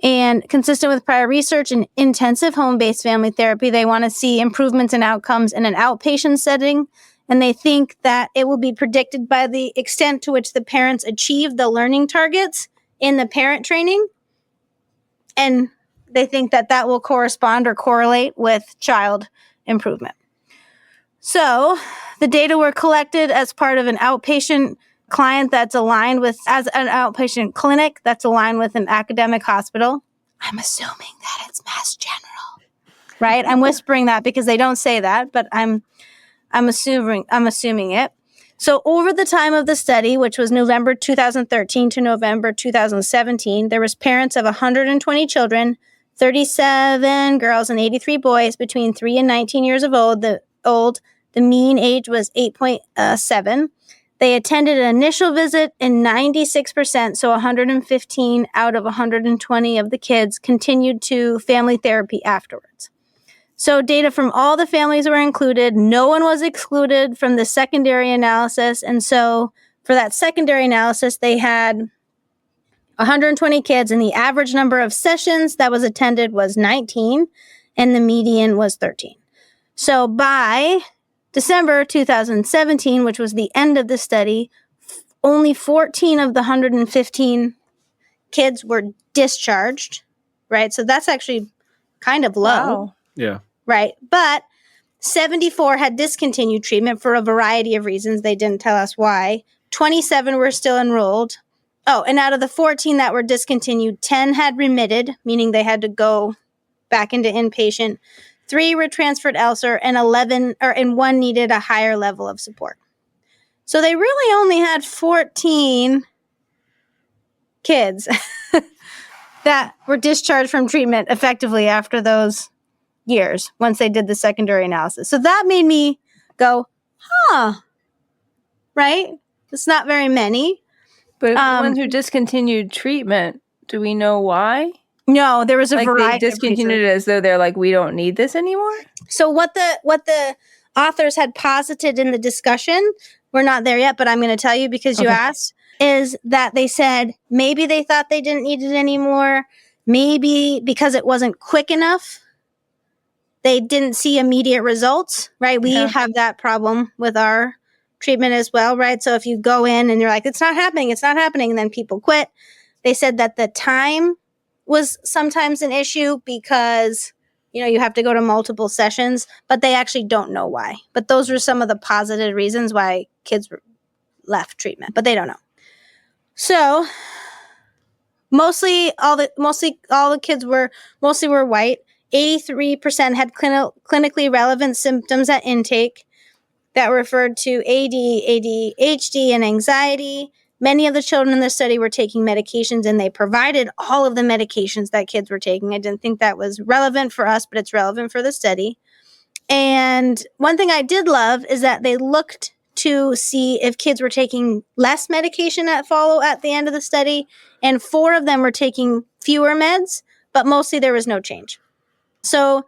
And consistent with prior research in intensive home-based family therapy, they want to see improvements in outcomes in an outpatient setting. And they think that it will be predicted by the extent to which the parents achieve the learning targets in the parent training. And they think that will correspond or correlate with child improvement. So the data were collected as part of an outpatient client that's aligned with, as an outpatient clinic that's aligned with an academic hospital. I'm assuming that it's Mass General, right? I'm whispering that because they don't say that, but I'm assuming it. So over the time of the study, which was November 2013 to November 2017, there was parents of 120 children, 37 girls and 83 boys between 3 and 19 years of old. The mean age was 8.7. They attended an initial visit and 96%, so 115 out of 120 of the kids continued to family therapy afterwards. So data from all the families were included. No one was excluded from the secondary analysis. And so for that secondary analysis, they had 120 kids, and the average number of sessions that was attended was 19, and the median was 13. So by December 2017, which was the end of the study, only 14 of the 115 kids were discharged, right? So that's actually kind of low. Wow. Yeah. Right. But 74 had discontinued treatment for a variety of reasons. They didn't tell us why. 27 were still enrolled. Oh, and out of the 14 that were discontinued, 10 had remitted, meaning they had to go back into inpatient. 3 were transferred elsewhere, and 1 needed a higher level of support. So they really only had 14 kids that were discharged from treatment effectively after those years, once they did the secondary analysis. So that made me go, right? It's not very many. But the ones who discontinued treatment, do we know why? No, there was a variety. They discontinued it as though they're like, we don't need this anymore? So what the authors had posited in the discussion, we're not there yet, but I'm going to tell you because you asked, is that they said maybe they thought they didn't need it anymore. Maybe because it wasn't quick enough. They didn't see immediate results, right? We have that problem with our treatment as well, right? So if you go in and you're like, it's not happening, and then people quit. They said that the time was sometimes an issue because, you have to go to multiple sessions, but they actually don't know why. But those were some of the positive reasons why kids left treatment, but they don't know. So Mostly all the kids were white. 83% had clinically relevant symptoms at intake that referred to AD, ADHD, and anxiety. Many of the children in the study were taking medications, and they provided all of the medications that kids were taking. I didn't think that was relevant for us, but it's relevant for the study. And one thing I did love is that they looked to see if kids were taking less medication at the end of the study, and 4 of them were taking fewer meds, but mostly there was no change. So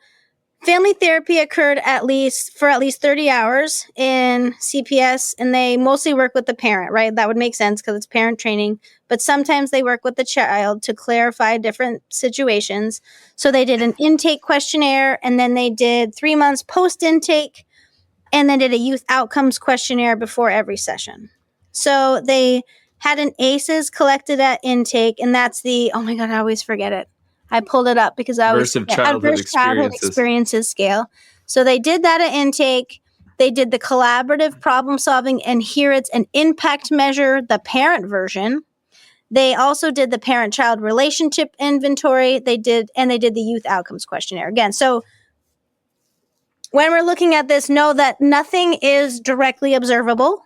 family therapy occurred for at least 30 hours in CPS, and they mostly work with the parent, right? That would make sense because it's parent training, but sometimes they work with the child to clarify different situations. So they did an intake questionnaire, and then they did 3 months post-intake, and then did a youth outcomes questionnaire before every session. So they had an ACEs collected at intake, and that's oh my God, I always forget it. I pulled it up because I always forget. Adverse childhood experiences scale. So they did that at intake. They did the collaborative problem solving adherence and impact measure, the parent version. They also did the parent-child relationship inventory. They did the youth outcomes questionnaire again. So when we're looking at this, know that nothing is directly observable,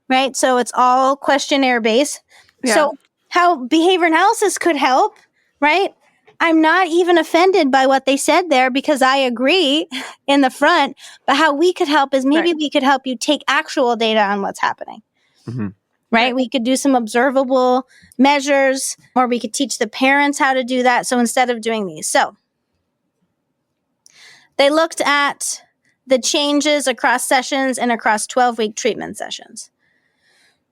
right? So it's all questionnaire based. Yeah. So how behavior analysis could help, right? I'm not even offended by what they said there because I agree in the front, but how we could help is maybe we could help you take actual data on what's happening, right? We could do some observable measures, or we could teach the parents how to do that. So instead of doing these. So they looked at the changes across sessions and across 12-week treatment sessions.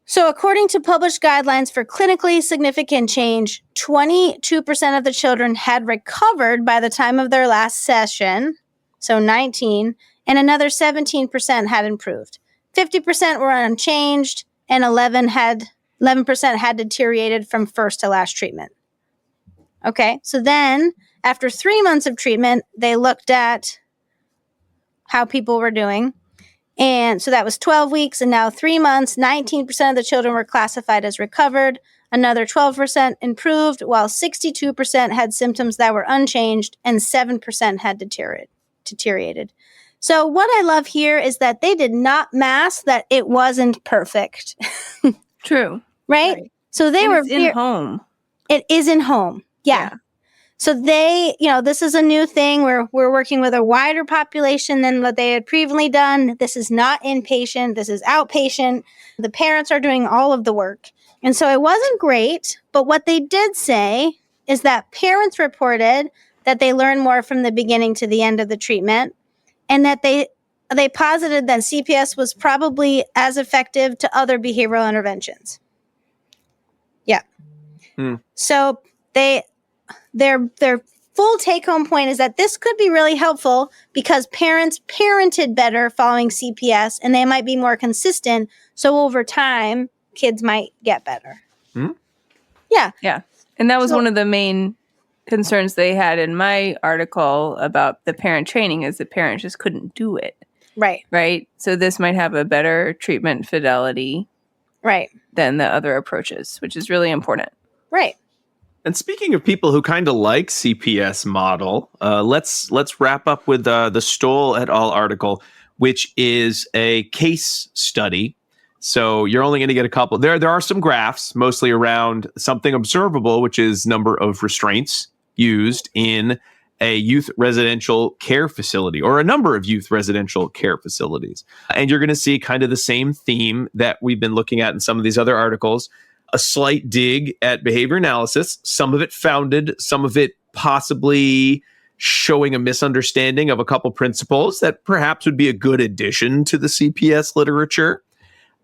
So according to published guidelines for clinically significant change, 22% of the children had recovered by the time of their last session, so 19, and another 17% had improved. 50% were unchanged, and 11% had deteriorated from first to last treatment. Okay, so then after 3 months of treatment, they looked at how people were doing. And so that was 12 weeks, and now 3 months, 19% of the children were classified as recovered. Another 12% improved, while 62% had symptoms that were unchanged, and 7% had deteriorated. So what I love here is that they did not mask that it wasn't perfect. True. Right? So they were in home. It is in home. Yeah. So they, this is a new thing where we're working with a wider population than what they had previously done. This is not inpatient. This is outpatient. The parents are doing all of the work. And so it wasn't great, but what they did say is that parents reported that they learned more from the beginning to the end of the treatment, and that they posited that CPS was probably as effective to other behavioral interventions. Yeah. So their full take-home point is that this could be really helpful because parents parented better following CPS, and they might be more consistent. So over time, kids might get better. Yeah. Yeah. And that was one of the main concerns they had in my article about the parent training, is the parents just couldn't do it. Right. Right. So this might have a better treatment fidelity than the other approaches, which is really important. Right. And speaking of people who kind of like CPS model, let's wrap up with the Stoll et al. Article, which is a case study. So you're only going to get a couple. There are some graphs, mostly around something observable, which is number of restraints used in a youth residential care facility, or a number of youth residential care facilities. And you're going to see kind of the same theme that we've been looking at in some of these other articles. A slight dig at behavior analysis, some of it founded, some of it possibly showing a misunderstanding of a couple principles that perhaps would be a good addition to the CPS literature,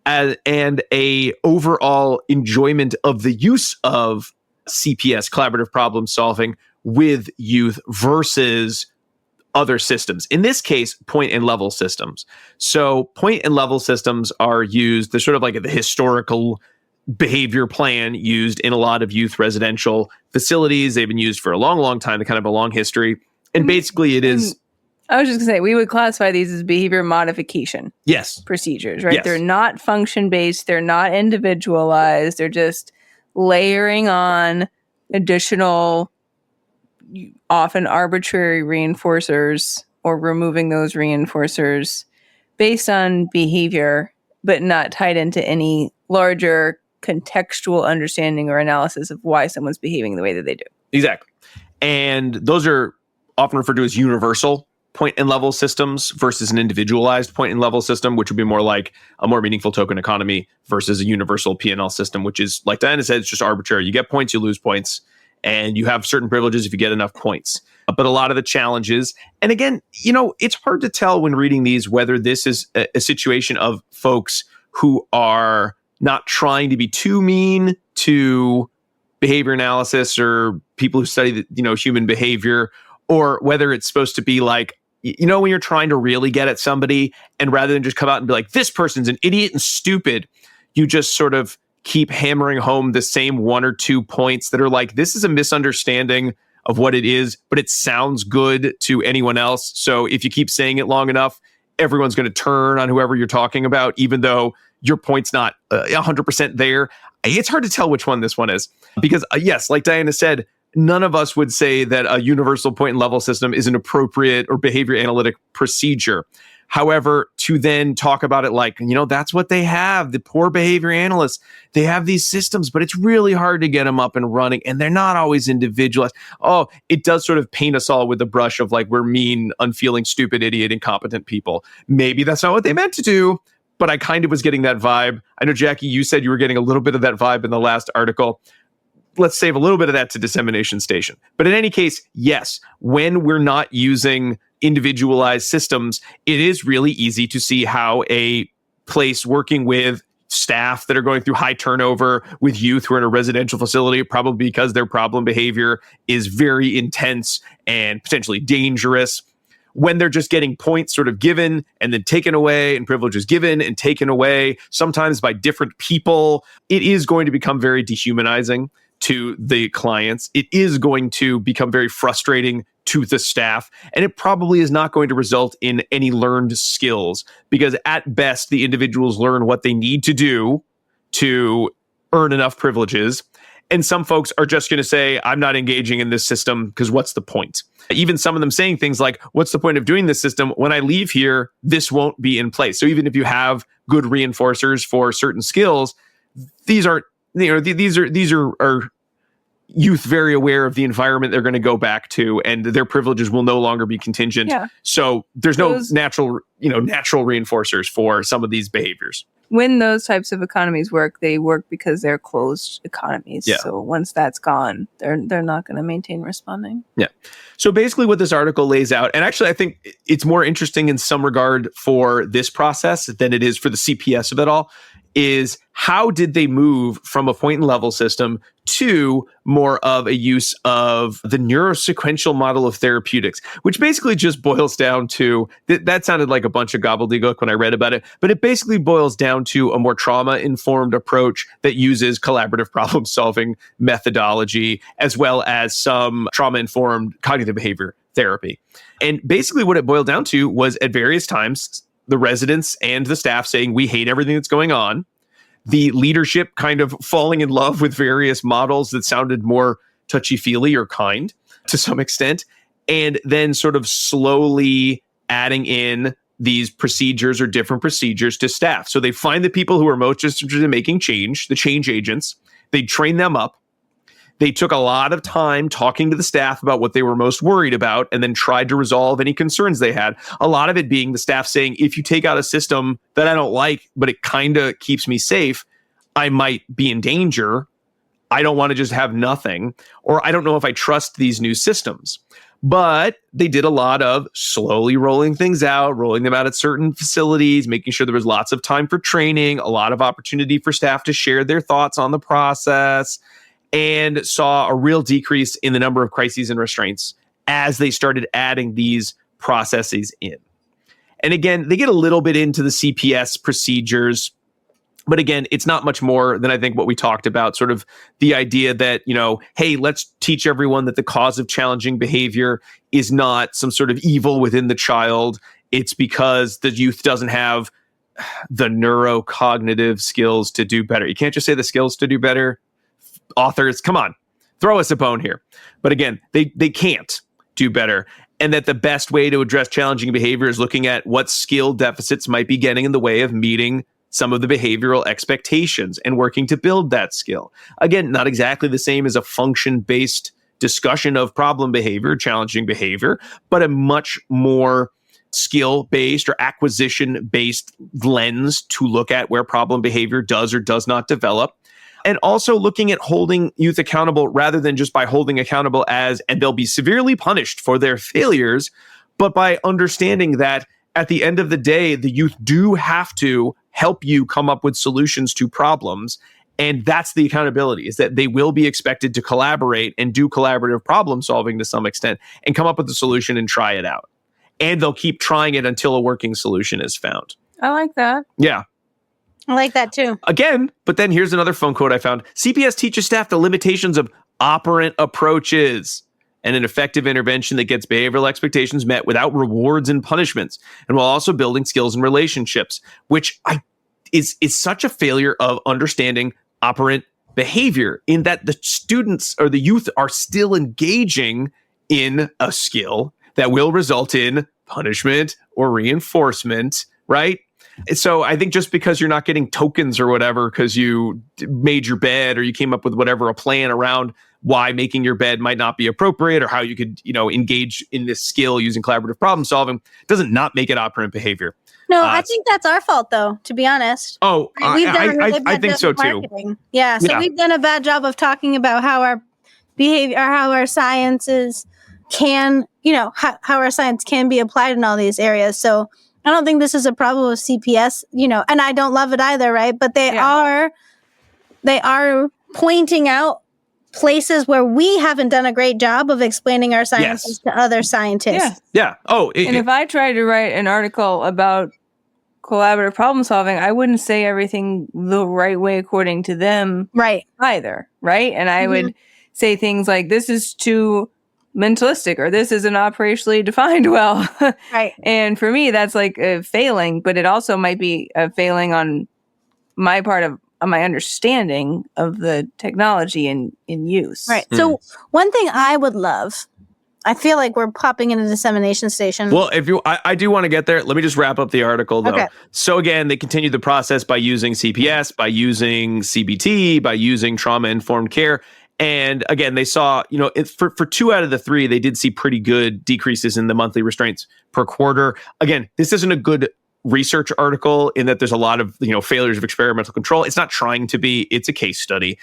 and a overall enjoyment of the use of CPS, collaborative problem solving, with youth versus other systems. In this case, point and level systems. So point and level systems are used, they're sort of like the historical behavior plan used in a lot of youth residential facilities. They've been used for a long, long time, kind of a long history. And basically it is... I was just going to say, we would classify these as behavior modification procedures, right? Yes. They're not function-based. They're not individualized. They're just, layering on additional, often arbitrary reinforcers or removing those reinforcers based on behavior, but not tied into any larger contextual understanding or analysis of why someone's behaving the way that they do. Exactly. And those are often referred to as universal point and level systems versus an individualized point and level system, which would be more like a more meaningful token economy versus a universal P&L system, which is, like Diana said, it's just arbitrary. You get points, you lose points, and you have certain privileges if you get enough points. But a lot of the challenges, and again, it's hard to tell when reading these whether this is a situation of folks who are not trying to be too mean to behavior analysis or people who study human behavior, or whether it's supposed to be like, when you're trying to really get at somebody, and rather than just come out and be like, this person's an idiot and stupid, you just sort of keep hammering home the same one or 2 points that are like, this is a misunderstanding of what it is, but it sounds good to anyone else. So if you keep saying it long enough, everyone's going to turn on whoever you're talking about, even though your point's not 100% there. It's hard to tell which one this one is. Because yes, like Diana said, none of us would say that a universal point and level system is an appropriate or behavior analytic procedure. However, to then talk about it like, that's what they have, the poor behavior analysts, they have these systems, but it's really hard to get them up and running, and they're not always individualized. Oh, it does sort of paint us all with the brush of like, we're mean, unfeeling, stupid, idiot, incompetent people. Maybe that's not what they meant to do, but I kind of was getting that vibe. I know, Jackie, you said you were getting a little bit of that vibe in the last article. Let's save a little bit of that to dissemination station. But in any case, yes, when we're not using individualized systems, it is really easy to see how a place working with staff that are going through high turnover, with youth who are in a residential facility, probably because their problem behavior is very intense and potentially dangerous, when they're just getting points sort of given and then taken away, and privileges given and taken away, sometimes by different people, it is going to become very dehumanizing to the clients. It is going to become very frustrating to the staff, and it probably is not going to result in any learned skills, because at best, the individuals learn what they need to do to earn enough privileges. And some folks are just going to say, I'm not engaging in this system because what's the point? Even some of them saying things like, what's the point of doing this system? When I leave here, this won't be in place. So even if you have good reinforcers for certain skills, these aren't, these are youth very aware of the environment they're going to go back to, and their privileges will no longer be contingent. Yeah. So there's no natural reinforcers for some of these behaviors. When those types of economies work, they work because they're closed economies. Yeah. So once that's gone, they're not going to maintain responding. Yeah. So basically what this article lays out, and actually I think it's more interesting in some regard for this process than it is for the CPS of it all, is how did they move from a point and level system to more of a use of the neurosequential model of therapeutics, which basically just boils down to, that sounded like a bunch of gobbledygook when I read about it, but it basically boils down to a more trauma-informed approach that uses collaborative problem-solving methodology, as well as some trauma-informed cognitive behavior therapy. And basically what it boiled down to was, at various times, the residents and the staff saying, we hate everything that's going on. The leadership kind of falling in love with various models that sounded more touchy-feely or kind to some extent, and then sort of slowly adding in these procedures or different procedures to staff. So they find the people who are most interested in making change, the change agents, they train them up. They took a lot of time talking to the staff about what they were most worried about, and then tried to resolve any concerns they had. A lot of it being the staff saying, if you take out a system that I don't like, but it kind of keeps me safe, I might be in danger. I don't want to just have nothing, or I don't know if I trust these new systems. But they did a lot of slowly rolling things out, rolling them out at certain facilities, making sure there was lots of time for training, a lot of opportunity for staff to share their thoughts on the process, and saw a real decrease in the number of crises and restraints as they started adding these processes in. And again, they get a little bit into the CPS procedures, but again, it's not much more than I think what we talked about, sort of the idea that, hey, let's teach everyone that the cause of challenging behavior is not some sort of evil within the child. It's because the youth doesn't have the neurocognitive skills to do better. You can't just say the skills to do better. authors, come on, throw us a bone here. But again, they can't do better. And that the best way to address challenging behavior is looking at what skill deficits might be getting in the way of meeting some of the behavioral expectations and working to build that skill. Again, not exactly the same as a function-based discussion of problem behavior, challenging behavior, but a much more skill-based or acquisition-based lens to look at where problem behavior does or does not develop. And also looking at holding youth accountable rather than just by holding accountable as, and they'll be severely punished for their failures, but by understanding that at the end of the day, the youth do have to help you come up with solutions to problems. And that's the accountability, is that they will be expected to collaborate and do collaborative problem solving to some extent and come up with a solution and try it out. And they'll keep trying it until a working solution is found. I like that. Yeah. I like that too. Again, but then here's another fun quote I found. CPS teaches staff the limitations of operant approaches and an effective intervention that gets behavioral expectations met without rewards and punishments, and while also building skills and relationships, which is such a failure of understanding operant behavior, in that the students or the youth are still engaging in a skill that will result in punishment or reinforcement, right? So I think just because you're not getting tokens or whatever because you made your bed or you came up with whatever, a plan around why making your bed might not be appropriate or how you could, engage in this skill using collaborative problem solving, doesn't not make it operant behavior. No, I think that's our fault, though, to be honest. Oh, we've done a really I bad think job so of too. marketing. Yeah, so we've done a bad job of talking about how our behavior, or how our sciences can, how our science can be applied in all these areas. So I don't think this is a problem with CPS, and I don't love it either, right? But they are pointing out places where we haven't done a great job of explaining our sciences to other scientists. Yeah. Oh, and if I tried to write an article about collaborative problem solving, I wouldn't say everything the right way according to them, right? Either, right? And I would say things like, "This is too mentalistic," or "This isn't operationally defined well." Right. And for me, that's like a failing, but it also might be a failing on my part of my understanding of the technology in use. Right. So one thing I would love, I feel like we're popping in a dissemination station. Well, I do want to get there. Let me just wrap up the article, though. Okay. So again, they continue the process by using CPS, by using CBT, by using trauma-informed care. And again, they saw, for 2 out of the 3, they did see pretty good decreases in the monthly restraints per quarter. Again, this isn't a good research article in that there's a lot of, failures of experimental control. It's not trying to be, it's a case study.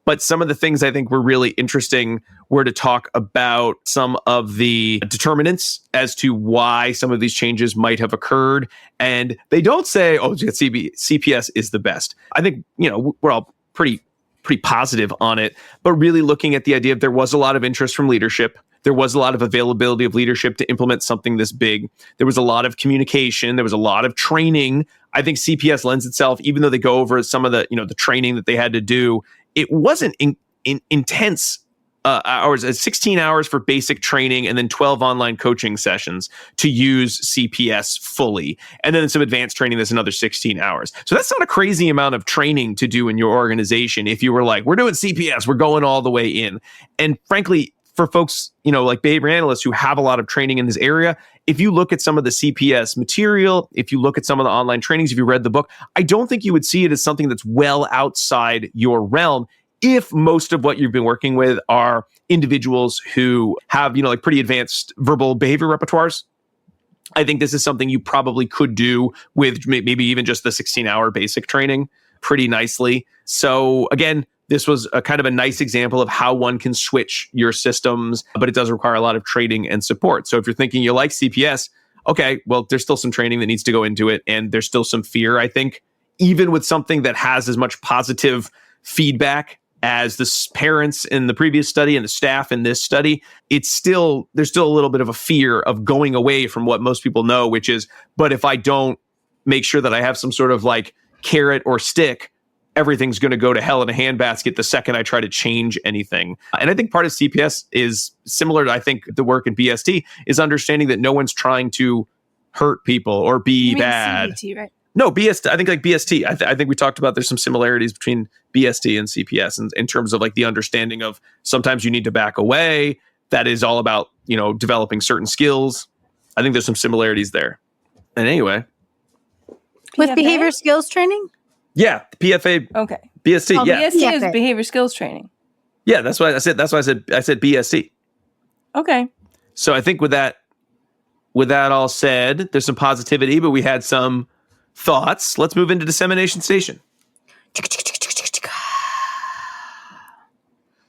But some of the things I think were really interesting were to talk about some of the determinants as to why some of these changes might have occurred. And they don't say, CPS is the best. I think, we're all pretty positive on it, but really looking at the idea of there was a lot of interest from leadership. There was a lot of availability of leadership to implement something this big. There was a lot of communication. There was a lot of training. I think CPS lends itself, even though they go over some of the, the training that they had to do, it wasn't intense hours, 16 hours for basic training and then 12 online coaching sessions to use CPS fully. And then some advanced training that's another 16 hours. So that's not a crazy amount of training to do in your organization. If you were like, we're doing CPS, we're going all the way in. And frankly, for folks, like behavior analysts who have a lot of training in this area, if you look at some of the CPS material, if you look at some of the online trainings, if you read the book, I don't think you would see it as something that's well outside your realm if most of what you've been working with are individuals who have, pretty advanced verbal behavior repertoires. I think this is something you probably could do with maybe even just the 16-hour basic training pretty nicely. So again, this was a kind of a nice example of how one can switch your systems, but it does require a lot of training and support. So if you're thinking you like CPS, okay, well, there's still some training that needs to go into it. And there's still some fear, I think, even with something that has as much positive feedback as the parents in the previous study and the staff in this study, there's still a little bit of a fear of going away from what most people know, which is, but if I don't make sure that I have some sort of like carrot or stick, everything's going to go to hell in a handbasket the second I try to change anything. And I think part of CPS is similar to, I think, the work in BST is understanding that no one's trying to hurt people or be bad. CBT, right? No, BST. I think like BST. I think we talked about there's some similarities between BST and CPS in terms of like the understanding of sometimes you need to back away. That is all about, developing certain skills. I think there's some similarities there. And anyway. With PFA? behavior skills training? Yeah, PFA. Okay. BST. Oh, Yeah. BST is PFA. behavior skills training. Yeah, that's why I said BST. Okay. So I think with that all said, there's some positivity, but we had some thoughts. Let's move into dissemination station.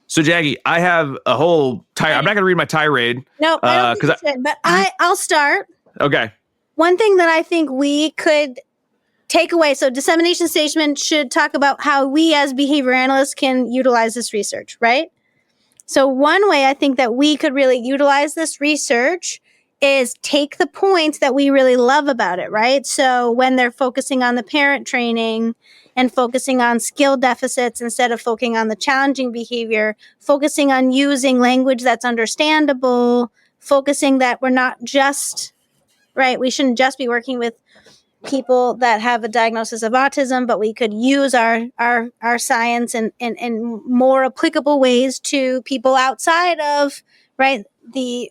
So Jackie, I have a whole tirade. I'm not going to read my tirade. No, I don't think you should, but I'll start. Okay. One thing that I think we could take away, so dissemination statement should talk about how we as behavior analysts can utilize this research, right? So one way I think that we could really utilize this research is take the points that we really love about it, right? So when they're focusing on the parent training and focusing on skill deficits instead of focusing on the challenging behavior, focusing on using language that's understandable, focusing that we're not just, right, we shouldn't just be working with people that have a diagnosis of autism, but we could use our science in more applicable ways to people outside of, right, the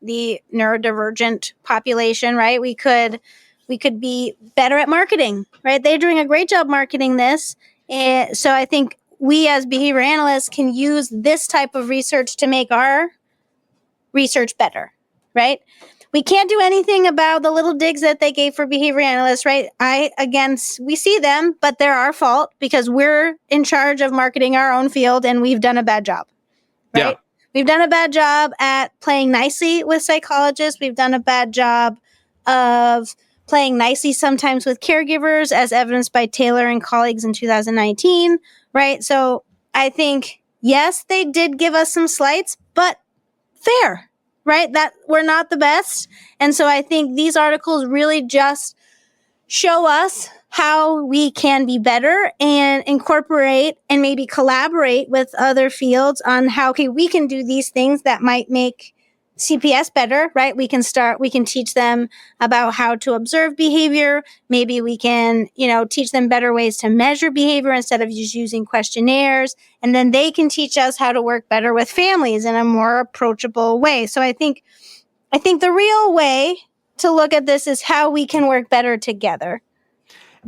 neurodivergent population, right? We could be better at marketing, right? They're doing a great job marketing this. And so I think we as behavior analysts can use this type of research to make our research better, right? We can't do anything about the little digs that they gave for behavior analysts, right? We see them, but they're our fault because we're in charge of marketing our own field and we've done a bad job, right? Yeah. We've done a bad job at playing nicely with psychologists. We've done a bad job of playing nicely sometimes with caregivers, as evidenced by Taylor and colleagues in 2019, right? So I think, yes, they did give us some slights, but fair, right? That we're not the best. And so I think these articles really just show us how we can be better and incorporate and maybe collaborate with other fields on how we can do these things that might make CPS better, right? We can teach them about how to observe behavior. Maybe we can, teach them better ways to measure behavior instead of just using questionnaires. And then they can teach us how to work better with families in a more approachable way. So I think the real way to look at this is how we can work better together.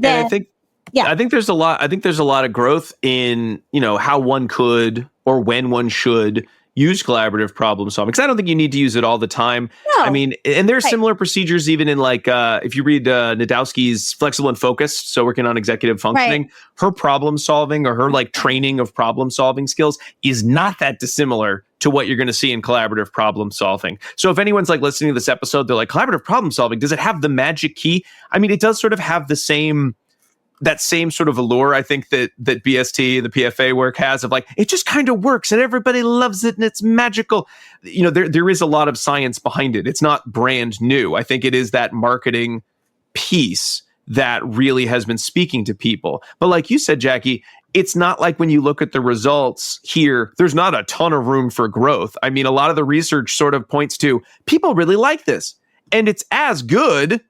And I think there's a lot of growth in, how one could or when one should use collaborative problem solving. Because I don't think you need to use it all the time. No. I mean, and there's similar procedures even in if you read Nadowski's Flexible and Focused, so working on executive functioning, right. Her problem solving or her training of problem solving skills is not that dissimilar to what you're going to see in collaborative problem solving. So if anyone's listening to this episode, they're like, collaborative problem solving, does it have the magic key? I mean, it does sort of have that same sort of allure, I think, that BST, the PFA work has of it just kind of works and everybody loves it and it's magical. There is a lot of science behind it. It's not brand new. I think it is that marketing piece that really has been speaking to people. But like you said, Jackie, it's not like when you look at the results here, there's not a ton of room for growth. I mean, a lot of the research sort of points to people really like this and it's as good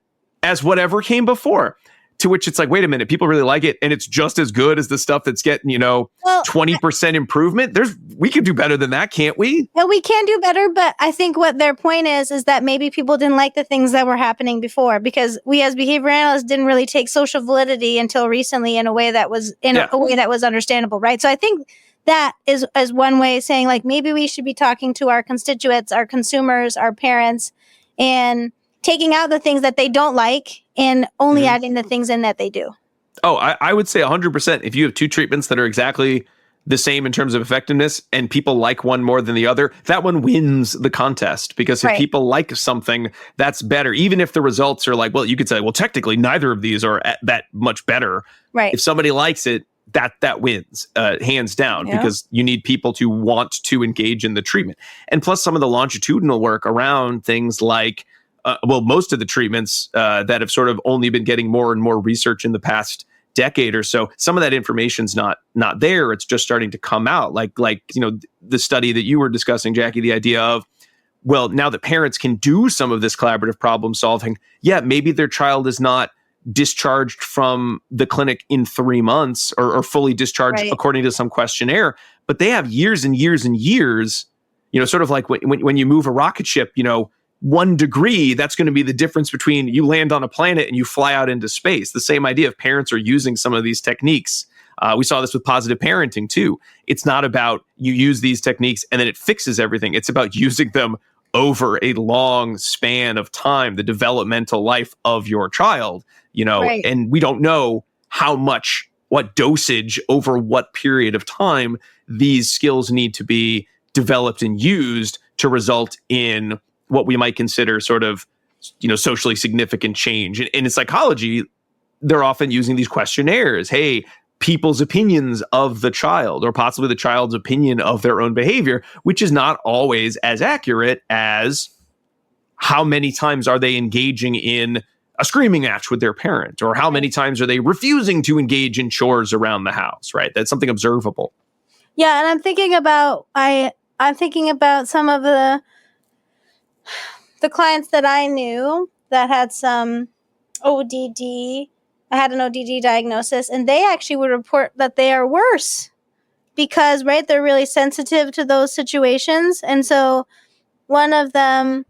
as whatever came before. To which it's wait a minute, people really like it, and it's just as good as the stuff that's getting, 20% improvement. We could do better than that, can't we? Yeah, we can do better, but I think what their point is that maybe people didn't like the things that were happening before because we as behavior analysts didn't really take social validity until recently in a way that was a way that was understandable, right? So I think that is as one way of saying maybe we should be talking to our constituents, our consumers, our parents, and taking out the things that they don't like and only adding the things in that they do. Oh, I would say 100%. If you have two treatments that are exactly the same in terms of effectiveness and people like one more than the other, that one wins the contest because if people like something, that's better. Even if the results are you could say, well, technically neither of these are that much better. Right. If somebody likes it, that wins hands down because you need people to want to engage in the treatment. And plus some of the longitudinal work around things like most of the treatments that have sort of only been getting more and more research in the past decade or so, some of that information's not there. It's just starting to come out. The study that you were discussing, Jackie, the idea of, well, now that parents can do some of this collaborative problem solving, maybe their child is not discharged from the clinic in 3 months or fully discharged according to some questionnaire, but they have years and years and years, sort of like when you move a rocket ship, 1 degree, that's going to be the difference between you land on a planet and you fly out into space. The same idea of parents are using some of these techniques. We saw this with positive parenting too. It's not about you use these techniques and then it fixes everything. It's about using them over a long span of time, the developmental life of your child, and we don't know what dosage over what period of time these skills need to be developed and used to result in what we might consider sort of, socially significant change. And in psychology, they're often using these questionnaires. Hey, people's opinions of the child, or possibly the child's opinion of their own behavior, which is not always as accurate as how many times are they engaging in a screaming match with their parent, or how many times are they refusing to engage in chores around the house, right? That's something observable. Yeah, and I'm thinking about some of the clients that I knew that had some ODD. I had an ODD diagnosis, and they actually would report that they are worse because, they're really sensitive to those situations. And so one of them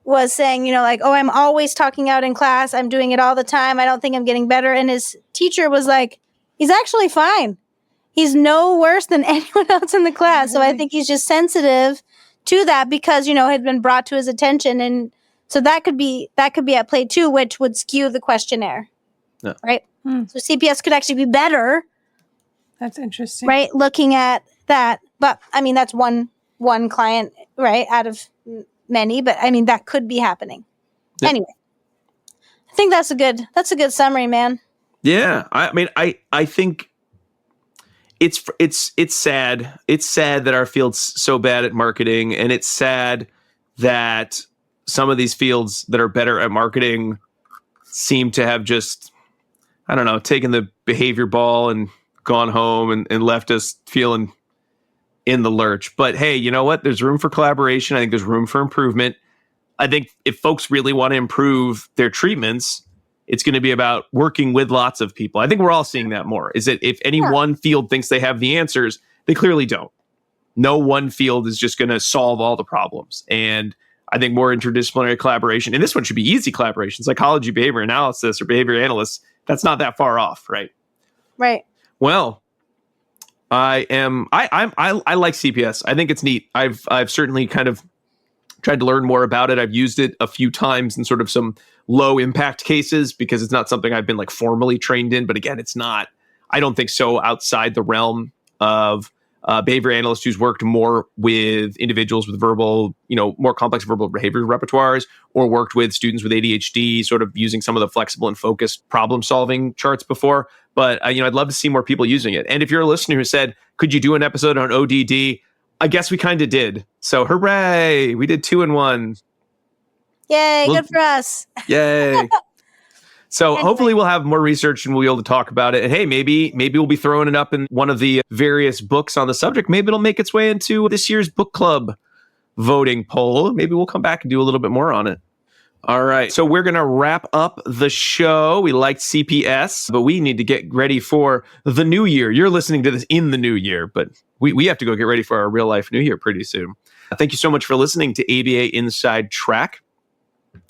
was saying, I'm always talking out in class. I'm doing it all the time. I don't think I'm getting better. And his teacher was like, he's actually fine. He's no worse than anyone else in the class. So I think he's just sensitive to that because, it had been brought to his attention. And so that could be at play too, which would skew the questionnaire. Yeah. Right. So CPS could actually be better. That's interesting. Right. Looking at that. But I mean, that's one client, right, out of many. But I mean, that could be happening. Yeah. Anyway, I think that's a good summary, man. Yeah. I mean, I think it's sad. It's sad that our field's so bad at marketing, and it's sad that some of these fields that are better at marketing seem to have just, I don't know, taken the behavior ball and gone home and left us feeling in the lurch. But hey, you know what? There's room for collaboration. I think there's room for improvement. I think if folks really want to improve their treatments, it's going to be about working with lots of people. I think we're all seeing that more, is that if any one field thinks they have the answers, they clearly don't. No one field is just going to solve all the problems. And I think more interdisciplinary collaboration, and this one should be easy collaboration, psychology, behavior analysis, or behavior analysts, that's not that far off, right? Right. Well, I like CPS. I think it's neat. I've certainly kind of tried to learn more about it. I've used it a few times in sort of some low impact cases because it's not something I've been like formally trained in. But again, it's not, I don't think so, outside the realm of behavior analyst who's worked more with individuals with verbal, more complex verbal behavior repertoires, or worked with students with ADHD, sort of using some of the flexible and focused problem solving charts before. But, I'd love to see more people using it. And if you're a listener who said, could you do an episode on ODD? I guess we kind of did. So hooray, we did 2 in 1. Yay, good for us. Yay. So hopefully we'll have more research and we'll be able to talk about it. And hey, maybe we'll be throwing it up in one of the various books on the subject. Maybe it'll make its way into this year's book club voting poll. Maybe we'll come back and do a little bit more on it. All right. So we're going to wrap up the show. We liked CPS, but we need to get ready for the new year. You're listening to this in the new year, but we have to go get ready for our real life new year pretty soon. Thank you so much for listening to ABA Inside Track.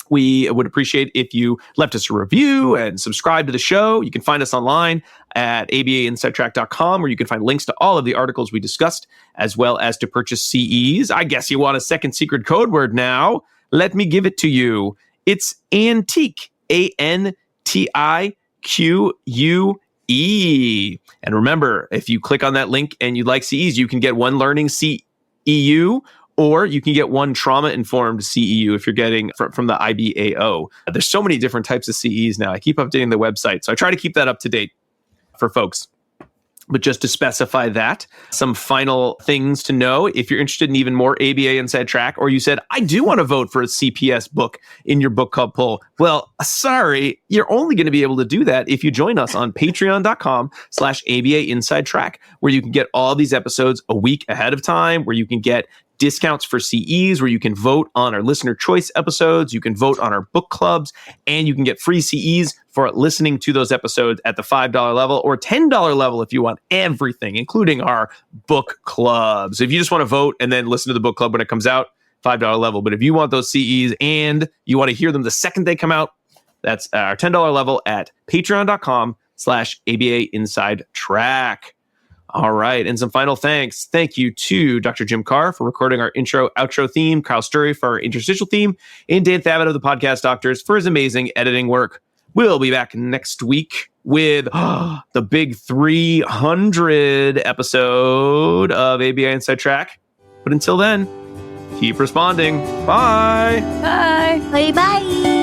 We would appreciate if you left us a review and subscribe to the show. You can find us online at abainsidetrack.com, where you can find links to all of the articles we discussed, as well as to purchase CEs. I guess you want a second secret code word now. Let me give it to you. It's Antique, ANTIQUE. And remember, if you click on that link and you like CEs, you can get one learning CEU, or you can get one trauma-informed CEU if you're getting from the IBAO. There's so many different types of CEs now. I keep updating the website, so I try to keep that up to date for folks. But just to specify that, some final things to know. If you're interested in even more ABA Inside Track, or you said, I do want to vote for a CPS book in your book club poll. Well, sorry, you're only going to be able to do that if you join us on patreon.com/ABA Inside Track, where you can get all these episodes a week ahead of time, where you can get discounts for CEs where you can vote on our listener choice episodes, you can vote on our book clubs, and you can get free CEs for listening to those episodes at the $5 level or $10 level if you want everything, including our book clubs. If you just want to vote and then listen to the book club when it comes out, $5 level. But if you want those CEs and you want to hear them the second they come out, that's our $10 level at patreon.com/ABA Inside Track. All right. And some final thanks. Thank you to Dr. Jim Carr for recording our intro, outro theme, Kyle Sturry for our interstitial theme, and Dan Thabit of the Podcast Doctors for his amazing editing work. We'll be back next week with the big 300 episode of ABA Inside Track. But until then, keep responding. Bye. Bye. Bye-bye.